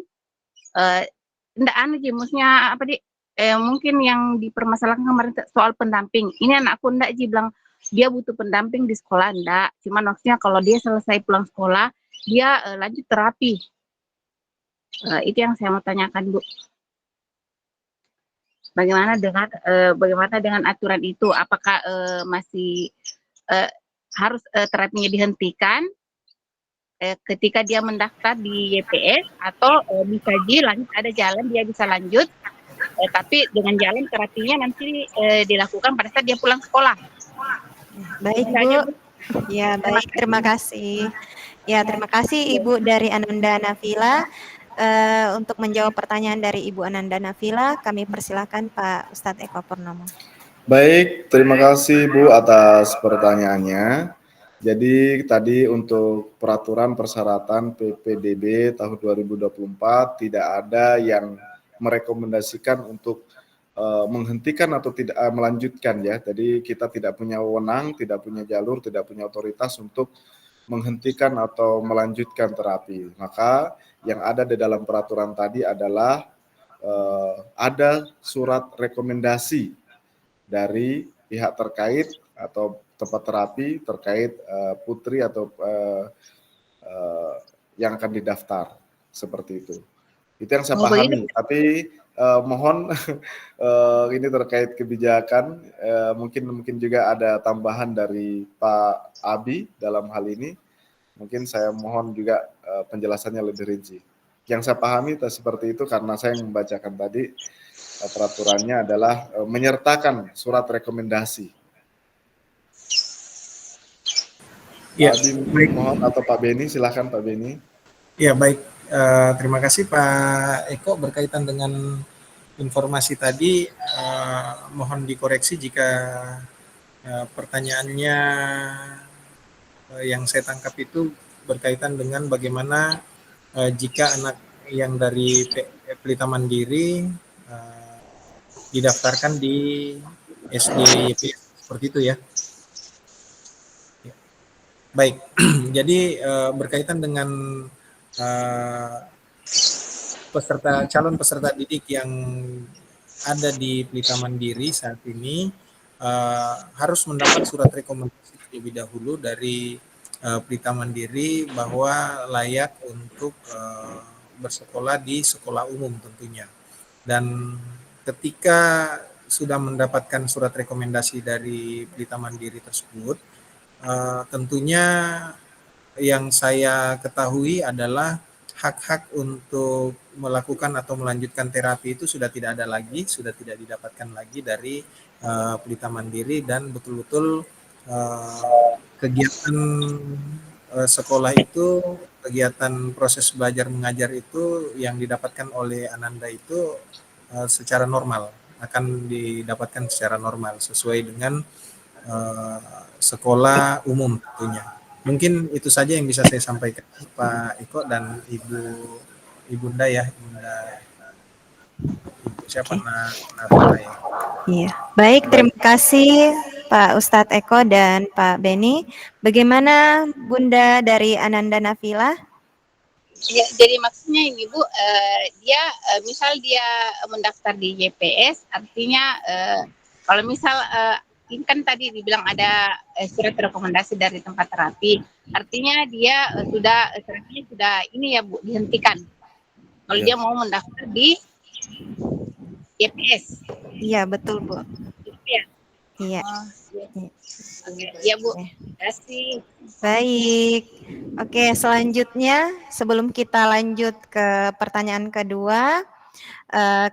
Enggak maksudnya apa mungkin yang dipermasalahkan kemarin soal pendamping. Ini anakku enggak bilang dia butuh pendamping di sekolah, enggak. Cuma maksudnya kalau dia selesai pulang sekolah, dia lanjut terapi. Itu yang saya mau tanyakan Bu. Bagaimana dengan aturan itu? Apakah masih harus terapinya dihentikan ketika dia mendaftar di YPS, atau bisa lanjut, ada jalan dia bisa lanjut, tapi dengan jalan terapinya nanti dilakukan pada saat dia pulang sekolah. Baik Bu. Ya baik, terima kasih. Ya terima kasih Ibu dari Ananda Nafila. Untuk menjawab pertanyaan dari Ibu Ananda Nafila, kami persilahkan Pak Ustadz Eko Purnomo. Baik, terima kasih Bu atas pertanyaannya. Jadi tadi untuk peraturan persyaratan PPDB tahun 2024 tidak ada yang merekomendasikan untuk menghentikan atau tidak melanjutkan ya. Jadi kita tidak punya wewenang, tidak punya jalur, tidak punya otoritas untuk menghentikan atau melanjutkan terapi. Maka yang ada di dalam peraturan tadi adalah ada surat rekomendasi dari pihak terkait atau tempat terapi terkait putri atau yang akan didaftar, seperti itu. Itu yang saya pahami. Tapi mohon ini terkait kebijakan, mungkin juga ada tambahan dari Pak Abi dalam hal ini. Mungkin saya mohon juga penjelasannya lebih rinci. Yang saya pahami seperti itu karena saya yang membacakan tadi peraturannya adalah menyertakan surat rekomendasi. Ya, Pak Bim baik. mohon, atau Pak Beni, silahkan Pak Beni. Ya, baik. Terima kasih Pak Eko berkaitan dengan informasi tadi. Mohon dikoreksi jika pertanyaannya yang saya tangkap itu berkaitan dengan bagaimana jika anak yang dari Pelita Mandiri didaftarkan di SD YPS seperti itu ya. Baik, jadi berkaitan dengan calon peserta didik yang ada di Pelita Mandiri saat ini harus mendapat surat rekomendasi terlebih dahulu dari Pelita Mandiri bahwa layak untuk bersekolah di sekolah umum tentunya. Dan ketika sudah mendapatkan surat rekomendasi dari Pelita Mandiri tersebut, tentunya yang saya ketahui adalah hak-hak untuk melakukan atau melanjutkan terapi itu sudah tidak ada lagi, sudah tidak didapatkan lagi dari Pelita Mandiri, dan betul-betul kegiatan sekolah itu, kegiatan proses belajar mengajar itu yang didapatkan oleh Ananda itu secara normal, akan didapatkan secara normal sesuai dengan sekolah umum tentunya. Mungkin itu saja yang bisa saya sampaikan Pak Eko dan Ibunda ya, Ibu siapa Nafila ya. Iya, baik, terima kasih Pak Ustadz Eko dan Pak Beni. Bagaimana Bunda dari Ananda Nafila? Ya, jadi maksudnya ini Bu, dia misal dia mendaftar di JPS, artinya kalau misal ini kan tadi dibilang ada surat rekomendasi dari tempat terapi, artinya dia terapinya sudah ini ya Bu, dihentikan. Kalau dia mau mendaftar di JPS. Iya, betul Bu. Ya. Iya. Oke, ya Bu. Terima kasih. Baik. Oke, selanjutnya sebelum kita lanjut ke pertanyaan kedua,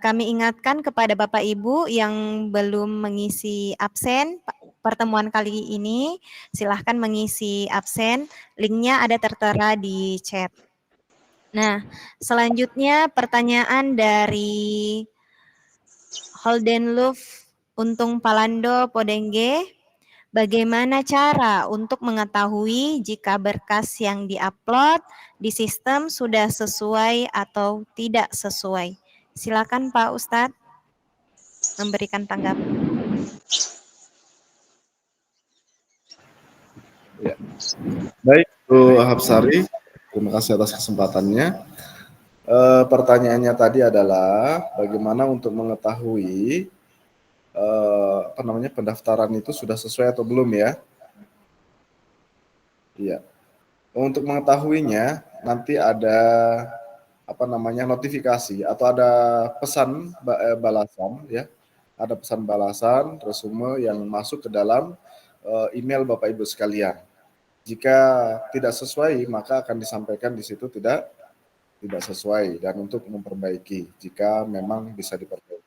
kami ingatkan kepada Bapak Ibu yang belum mengisi absen pertemuan kali ini, silahkan mengisi absen. Linknya ada tertera di chat. Nah, selanjutnya pertanyaan dari Holdenluf Untung Palando Podengge. Bagaimana cara untuk mengetahui jika berkas yang diupload di sistem sudah sesuai atau tidak sesuai? Silakan Pak Ustadz memberikan tanggapan. Ya. Baik, Bu Hapsari, terima kasih atas kesempatannya. Pertanyaannya tadi adalah bagaimana untuk mengetahui pendaftaran itu sudah sesuai atau belum ya? Iya. Untuk mengetahuinya nanti ada notifikasi atau ada pesan balasan ya. Ada pesan balasan resume yang masuk ke dalam email Bapak Ibu sekalian. Jika tidak sesuai maka akan disampaikan di situ tidak sesuai dan untuk memperbaiki jika memang bisa diperbaiki.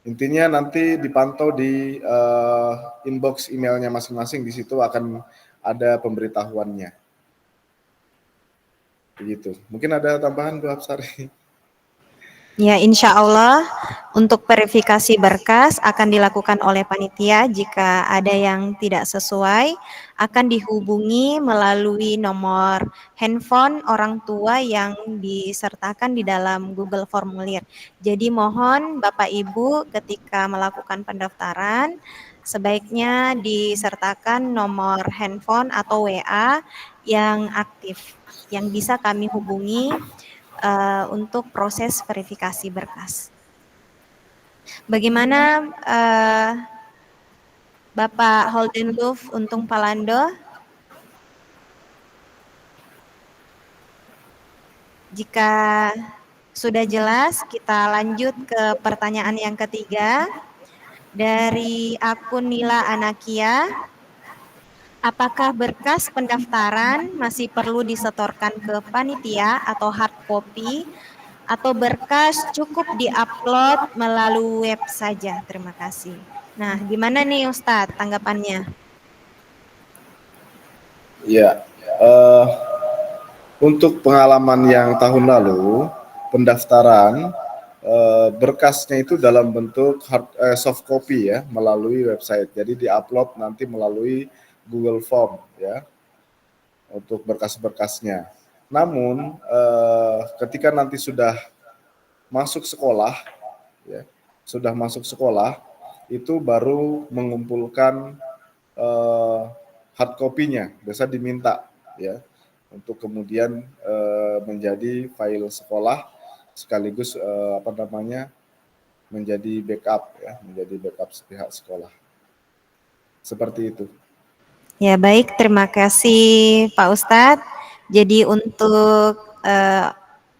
Intinya nanti dipantau di inbox emailnya masing-masing, di situ akan ada pemberitahuannya. Begitu. Mungkin ada tambahan Bu Hapsari? Ya, insya Allah untuk verifikasi berkas akan dilakukan oleh panitia. Jika ada yang tidak sesuai, akan dihubungi melalui nomor handphone orang tua yang disertakan di dalam Google Formulir. Jadi mohon Bapak Ibu ketika melakukan pendaftaran, sebaiknya disertakan nomor handphone atau WA yang aktif, yang bisa kami hubungi untuk proses verifikasi berkas. Bagaimana Bapak Holdenluf Untung Palando? Jika sudah jelas, kita lanjut ke pertanyaan yang ketiga dari akun Nila Anakia. Apakah berkas pendaftaran masih perlu disetorkan ke panitia atau hard copy, atau berkas cukup diupload melalui web saja? Terima kasih. Nah, gimana nih Ustadz tanggapannya? Ya, untuk pengalaman yang tahun lalu, pendaftaran berkasnya itu dalam bentuk soft copy ya, melalui website. Jadi diupload nanti melalui Google Form ya, untuk berkas-berkasnya. Namun ketika nanti sudah masuk sekolah, ya, itu baru mengumpulkan hard copy-nya, biasa diminta ya, untuk kemudian menjadi file sekolah sekaligus menjadi backup ya, menjadi backup pihak sekolah. Seperti itu. Ya, baik, terima kasih Pak Ustadz. Jadi untuk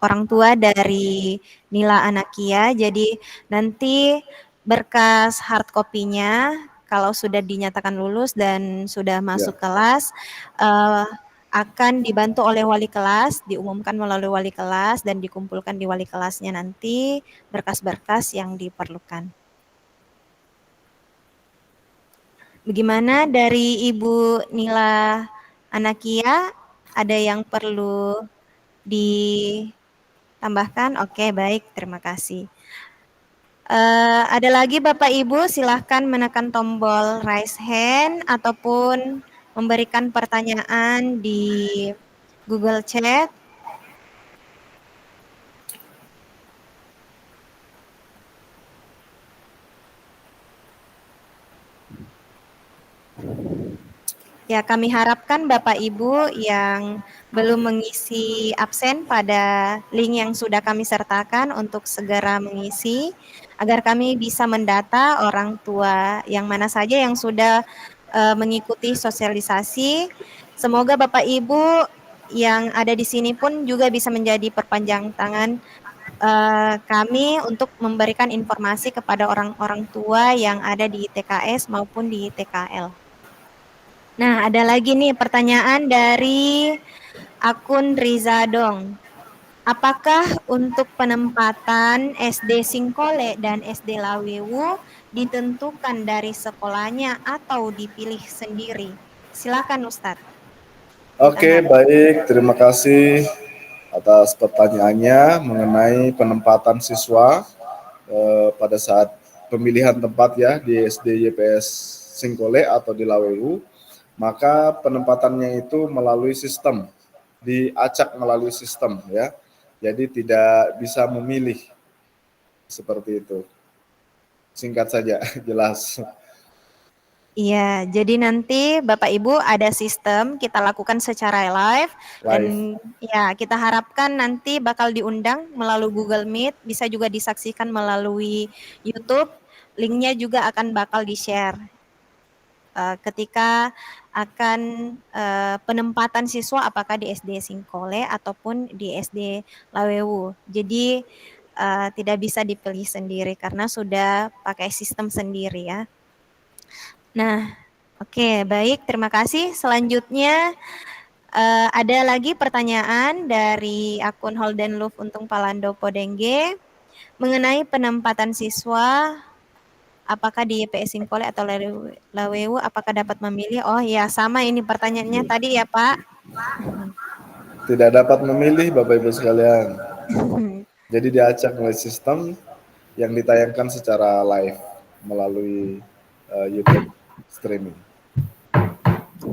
orang tua dari Nila Anakia, jadi nanti berkas hard copy-nya kalau sudah dinyatakan lulus dan sudah masuk kelas akan dibantu oleh wali kelas, diumumkan melalui wali kelas dan dikumpulkan di wali kelasnya nanti berkas-berkas yang diperlukan. Bagaimana dari Ibu Nila Anakia, ada yang perlu ditambahkan? Oke, baik, terima kasih. Ada lagi Bapak Ibu, silahkan menekan tombol raise hand ataupun memberikan pertanyaan di Google Chat. Ya, kami harapkan Bapak Ibu yang belum mengisi absen pada link yang sudah kami sertakan untuk segera mengisi, agar kami bisa mendata orang tua yang mana saja yang sudah mengikuti sosialisasi. Semoga Bapak Ibu yang ada di sini pun juga bisa menjadi perpanjang tangan kami untuk memberikan informasi kepada orang-orang tua yang ada di TKS maupun di TKL. Nah, ada lagi nih pertanyaan dari akun Rizadong. Apakah untuk penempatan SD Singkole dan SD Lawewu ditentukan dari sekolahnya atau dipilih sendiri? Silakan Ustadz. Oke, baik. Terima kasih atas pertanyaannya mengenai penempatan siswa pada saat pemilihan tempat ya di SD YPS Singkole atau di Lawewu. Maka penempatannya itu melalui sistem, diacak melalui sistem ya. Jadi tidak bisa memilih seperti itu. Singkat saja, jelas. Iya, jadi nanti Bapak Ibu ada sistem kita lakukan secara live. Dan ya kita harapkan nanti bakal diundang melalui Google Meet, bisa juga disaksikan melalui YouTube. Linknya juga akan bakal di-share ketika akan penempatan siswa apakah di SD Singkole ataupun di SD Lawewu. Jadi tidak bisa dipilih sendiri karena sudah pakai sistem sendiri ya. Nah, oke, baik, terima kasih. Selanjutnya ada lagi pertanyaan dari akun Holden Love Untung Palando Podengge mengenai penempatan siswa. Apakah di YPS Singkole atau Lawewu, apakah dapat memilih? Oh ya, sama ini pertanyaannya tadi ya Pak. Tidak dapat memilih Bapak Ibu sekalian. Jadi diacak oleh sistem yang ditayangkan secara live melalui YouTube streaming.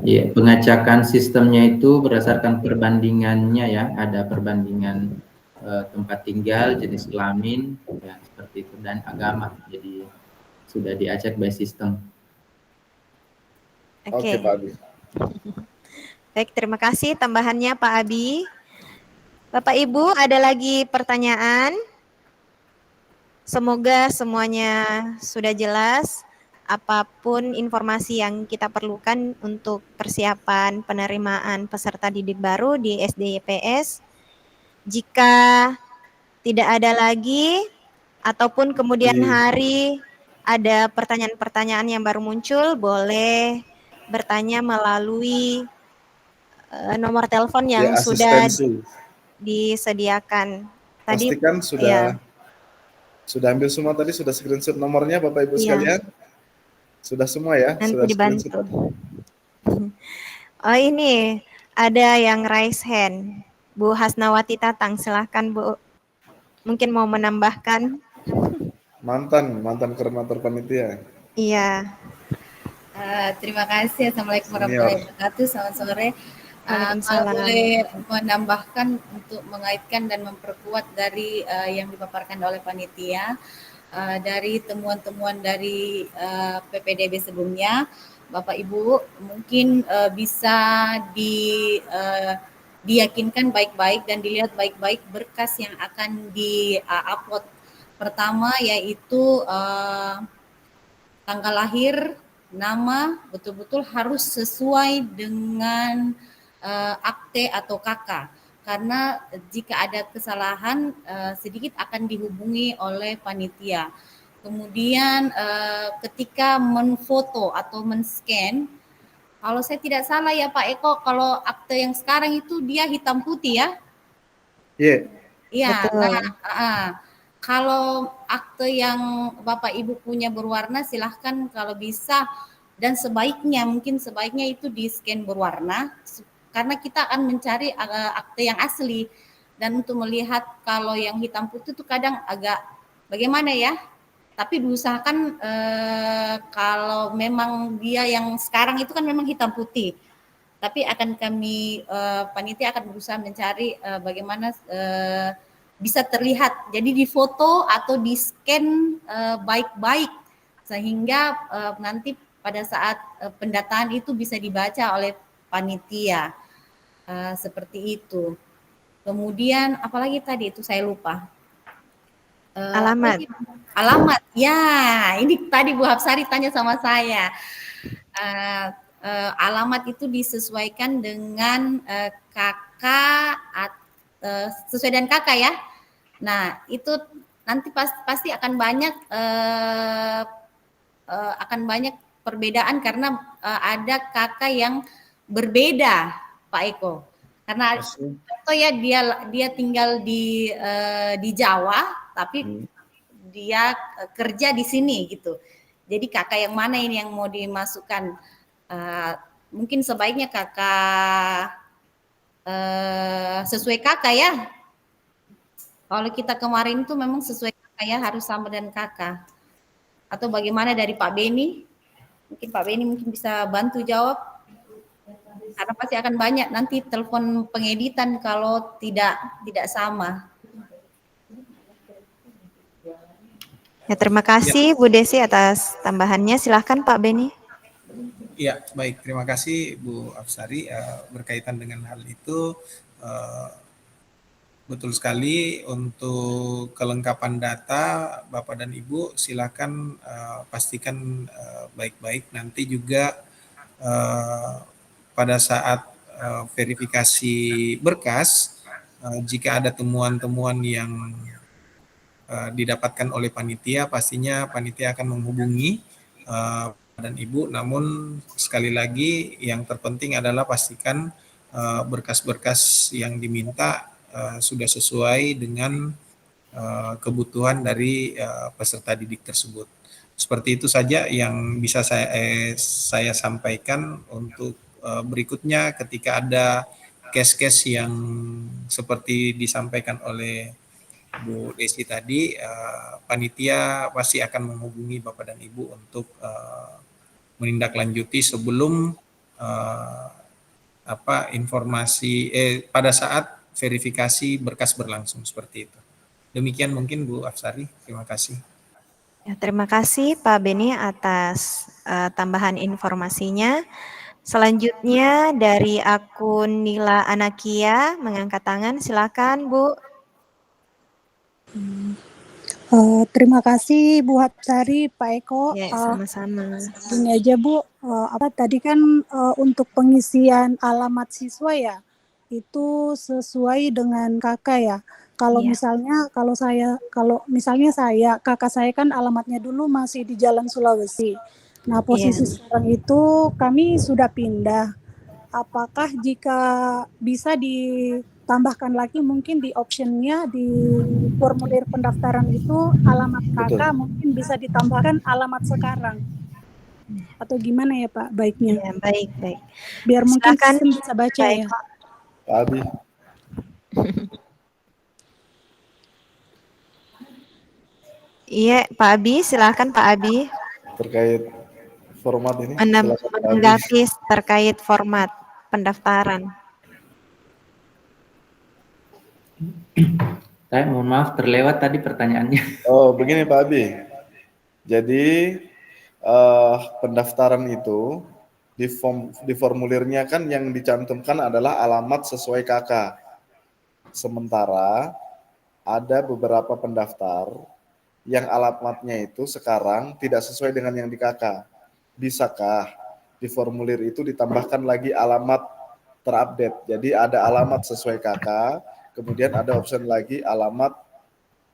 Ya, pengacakan sistemnya itu berdasarkan perbandingannya ya, ada perbandingan tempat tinggal, jenis kelamin, ya seperti itu, dan agama. Jadi sudah diacak by sistem. Oke, Pak Abi. Baik, terima kasih tambahannya Pak Abi. Bapak Ibu, ada lagi pertanyaan? Semoga semuanya sudah jelas. Apapun informasi yang kita perlukan untuk persiapan penerimaan peserta didik baru di SD YPS. Jika tidak ada lagi, ataupun kemudian hari ada pertanyaan-pertanyaan yang baru muncul, boleh bertanya melalui nomor telepon yang sudah disediakan. Tadi pastikan sudah ambil semua tadi, sudah screenshot nomornya Bapak Ibu sekalian? Sudah semua ya? Nanti sudah dibantu. Oh ini ada yang raise hand. Bu Hasnawati Tatang, silahkan Bu. Mungkin mau menambahkan. Mantan koordinator panitia. Iya. Terima kasih. Assalamualaikum warahmatullahi wabarakatuh. Selamat sore. Kalau Waalaikumsalam. boleh menambahkan untuk mengaitkan dan memperkuat dari yang dipaparkan oleh panitia, dari temuan-temuan dari PPDB sebelumnya, Bapak Ibu mungkin bisa diyakinkan baik-baik dan dilihat baik-baik berkas yang akan di-upload. Pertama yaitu tanggal lahir, nama betul-betul harus sesuai dengan akte atau KK. Karena jika ada kesalahan sedikit akan dihubungi oleh panitia. Kemudian ketika menfoto atau men-scan, kalau saya tidak salah ya Pak Eko, kalau akte yang sekarang itu dia hitam putih ya? Iya. Iya. Betul. Nah, kalau akte yang Bapak Ibu punya berwarna silahkan kalau bisa, dan mungkin sebaiknya itu di scan berwarna karena kita akan mencari akte yang asli, dan untuk melihat kalau yang hitam putih itu kadang agak bagaimana ya, tapi diusahakan kalau memang dia yang sekarang itu kan memang hitam putih, tapi akan kami panitia akan berusaha mencari bagaimana bisa terlihat, jadi difoto atau di scan baik-baik sehingga nanti pada saat pendataan itu bisa dibaca oleh panitia, seperti itu. Kemudian apalagi tadi itu saya lupa. Alamat. Alamat, ya ini tadi Bu Hapsari tanya sama saya. Alamat itu disesuaikan dengan kakak, sesuai dengan kakak ya. Nah itu nanti pasti akan banyak perbedaan karena ada kakak yang berbeda Pak Eko. Karena contoh ya dia tinggal di Jawa tapi dia kerja di sini gitu. Jadi kakak yang mana ini yang mau dimasukkan? Mungkin sebaiknya kakak sesuai kakak ya. Kalau kita kemarin itu memang sesuai kakak ya, harus sama dengan kakak. Atau bagaimana dari Pak Beni? Mungkin Pak Beni mungkin bisa bantu jawab. Karena pasti akan banyak nanti telepon pengeditan kalau tidak sama. Ya, terima kasih Bu Desi atas tambahannya. Silahkan Pak Beni. Ya, baik. Terima kasih Bu Afsari. Berkaitan dengan hal itu, betul sekali untuk kelengkapan data Bapak dan Ibu silakan pastikan baik-baik. Nanti juga pada saat verifikasi berkas, jika ada temuan-temuan yang didapatkan oleh panitia, pastinya panitia akan menghubungi dan Ibu. Namun sekali lagi yang terpenting adalah pastikan berkas-berkas yang diminta sudah sesuai dengan kebutuhan dari peserta didik tersebut. Seperti itu saja yang bisa saya sampaikan. Untuk berikutnya ketika ada case-case yang seperti disampaikan oleh Bu Desi tadi, panitia pasti akan menghubungi Bapak dan Ibu untuk menindaklanjuti sebelum informasi pada saat verifikasi berkas berlangsung, seperti itu. Demikian mungkin Bu Afsari, terima kasih. Ya, terima kasih Pak Beni atas tambahan informasinya. Selanjutnya dari akun Nila Anakia mengangkat tangan, silakan Bu. Terima kasih Bu Hapsari, Pak Eko. Ya, sama-sama. Ini aja Bu, tadi kan untuk pengisian alamat siswa ya, itu sesuai dengan kakak ya. Kalau misalnya kakak saya kan alamatnya dulu masih di Jalan Sulawesi. Nah posisi sekarang itu kami sudah pindah. Apakah jika bisa ditambahkan lagi mungkin di optionnya di formulir pendaftaran itu alamat kakak mungkin bisa ditambahkan alamat sekarang. atau gimana ya Pak baiknya? Ya, baik, baik. Biar mungkin Silakan. sistem bisa baca Baik, ya. Pak Abi. Iya, Pak Abi, silakan Pak Abi. Terkait format ini, silakan Pak Abi. Menanggapi terkait format pendaftaran. Saya mohon maaf terlewat tadi pertanyaannya. Oh, begini Pak Abi. Jadi pendaftaran itu di formulirnya kan yang dicantumkan adalah alamat sesuai KK. Sementara ada beberapa pendaftar yang alamatnya itu sekarang tidak sesuai dengan yang di KK. Bisakah di formulir itu ditambahkan lagi alamat terupdate? Jadi ada alamat sesuai KK, kemudian ada option lagi alamat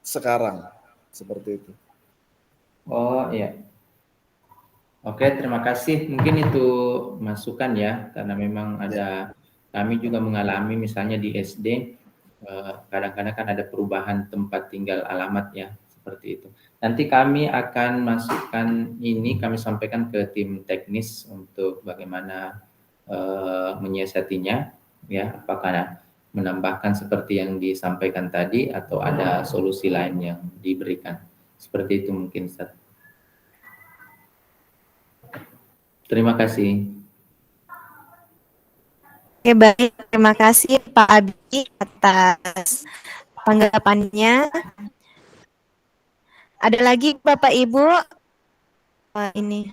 sekarang, seperti itu. Oh iya. Oke, terima kasih. Mungkin itu masukan ya, karena memang ada kami juga mengalami misalnya di SD kadang-kadang kan ada perubahan tempat tinggal alamat ya, seperti itu. Nanti kami akan masukkan ini, kami sampaikan ke tim teknis untuk bagaimana menyiasatinya ya, apakah menambahkan seperti yang disampaikan tadi atau ada solusi lain yang diberikan. Seperti itu mungkin Ustaz. Terima kasih. Oke, baik. Terima kasih Pak Abi atas tanggapannya. Ada lagi Bapak Ibu? Ini.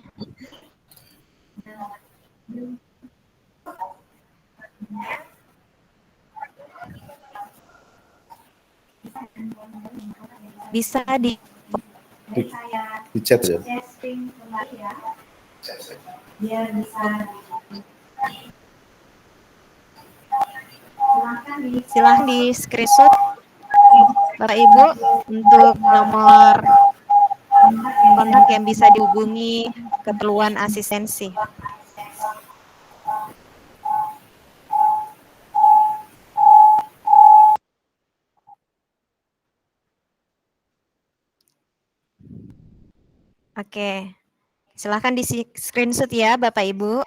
Bisa di chat ya. Biar bisa silahkan di screenshot Bapak Ibu untuk nomor kontak yang bisa dihubungi keperluan asistensi. Oke, silahkan di screenshot ya Bapak Ibu.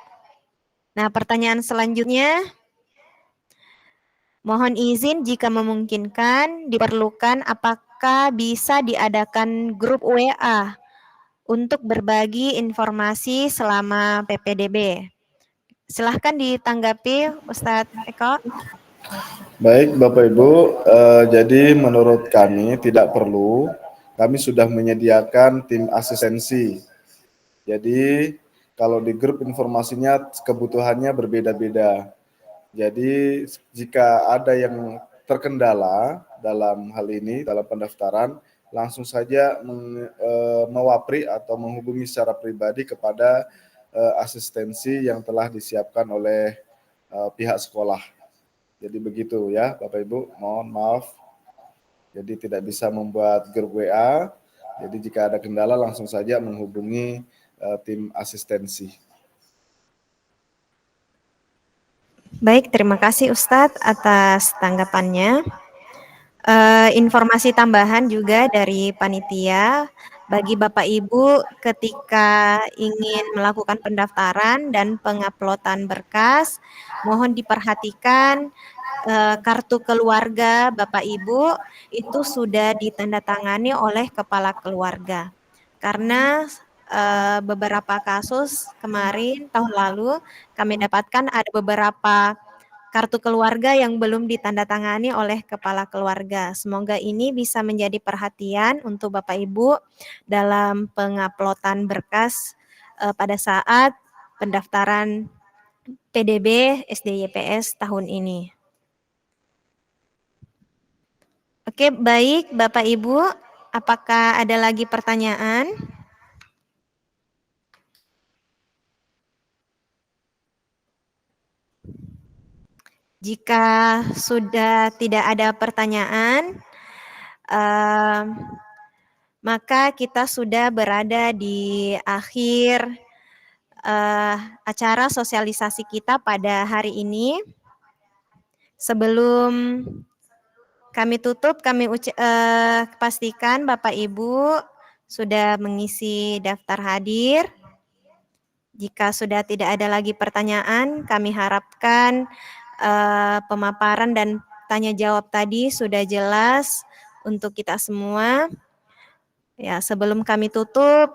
Nah, pertanyaan selanjutnya, mohon izin jika memungkinkan diperlukan apakah bisa diadakan grup WA untuk berbagi informasi selama PPDB. Silahkan ditanggapi Ustadz Eko. Baik Bapak Ibu, jadi menurut kami tidak perlu, kami sudah menyediakan tim asistensi. Jadi kalau di grup informasinya kebutuhannya berbeda-beda. Jadi jika ada yang terkendala dalam hal ini, dalam pendaftaran, langsung saja mewapri atau menghubungi secara pribadi kepada asistensi yang telah disiapkan oleh pihak sekolah. Jadi begitu ya Bapak Ibu, mohon maaf. Jadi tidak bisa membuat grup WA, jadi jika ada kendala langsung saja menghubungi tim asistensi. Baik, terima kasih Ustadz atas tanggapannya. Informasi tambahan juga dari panitia bagi Bapak Ibu ketika ingin melakukan pendaftaran dan penguploadan berkas, mohon diperhatikan kartu keluarga Bapak Ibu itu sudah ditandatangani oleh kepala keluarga. Karena beberapa kasus kemarin tahun lalu kami dapatkan ada beberapa kartu keluarga yang belum ditandatangani oleh kepala keluarga. Semoga ini bisa menjadi perhatian untuk Bapak Ibu dalam penguploadan berkas pada saat pendaftaran PDB SDYPS tahun ini. Oke, baik Bapak Ibu, apakah ada lagi pertanyaan? Jika sudah tidak ada pertanyaan, maka kita sudah berada di akhir acara sosialisasi kita pada hari ini. Sebelum kami tutup, kami pastikan Bapak Ibu sudah mengisi daftar hadir. Jika sudah tidak ada lagi pertanyaan, kami harapkan pemaparan dan tanya jawab tadi sudah jelas untuk kita semua. Ya, sebelum kami tutup,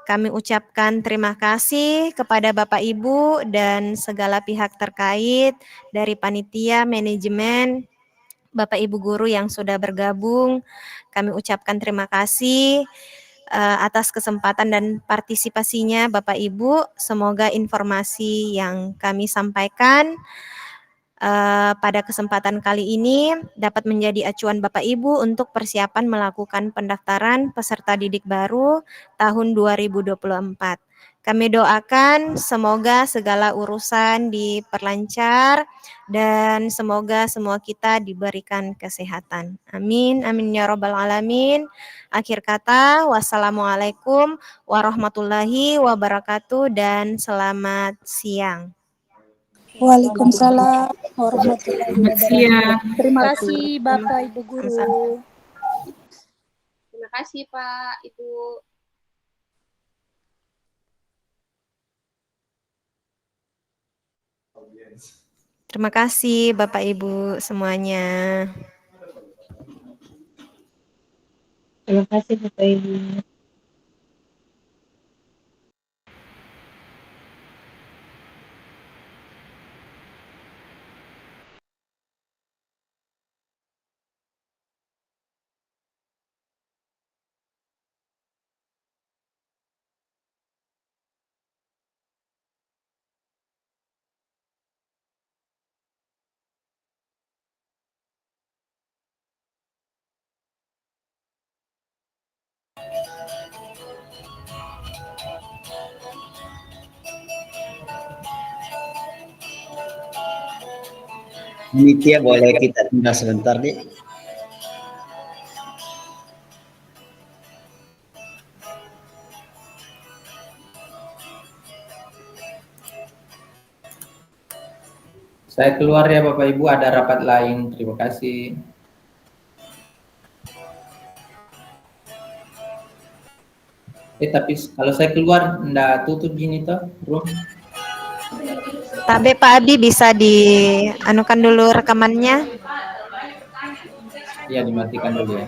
kami ucapkan terima kasih kepada Bapak Ibu dan segala pihak terkait dari panitia, manajemen, Bapak Ibu guru yang sudah bergabung. Kami ucapkan terima kasih atas kesempatan dan partisipasinya Bapak Ibu. Semoga informasi yang kami sampaikan pada kesempatan kali ini dapat menjadi acuan Bapak Ibu untuk persiapan melakukan pendaftaran peserta didik baru tahun 2024. Kami doakan semoga segala urusan diperlancar dan semoga semua kita diberikan kesehatan. Amin, amin ya robbal alamin. Akhir kata, wassalamualaikum warahmatullahi wabarakatuh dan selamat siang. Waalaikumsalam warahmatullahi Selamat siang. wabarakatuh. Terima kasih Bapak Ibu Guru. Terima kasih Pak, Ibu. Terima kasih Bapak Ibu semuanya. Terima kasih Bapak Ibu. Nitia, boleh kita tunda sebentar, Dik? Saya keluar ya Bapak Ibu, ada rapat lain. Terima kasih. Tapi kalau saya keluar, enggak tutup gini toh, room. Tabe Pak Abi bisa dianukan dulu rekamannya. Iya, dimatikan dulu ya.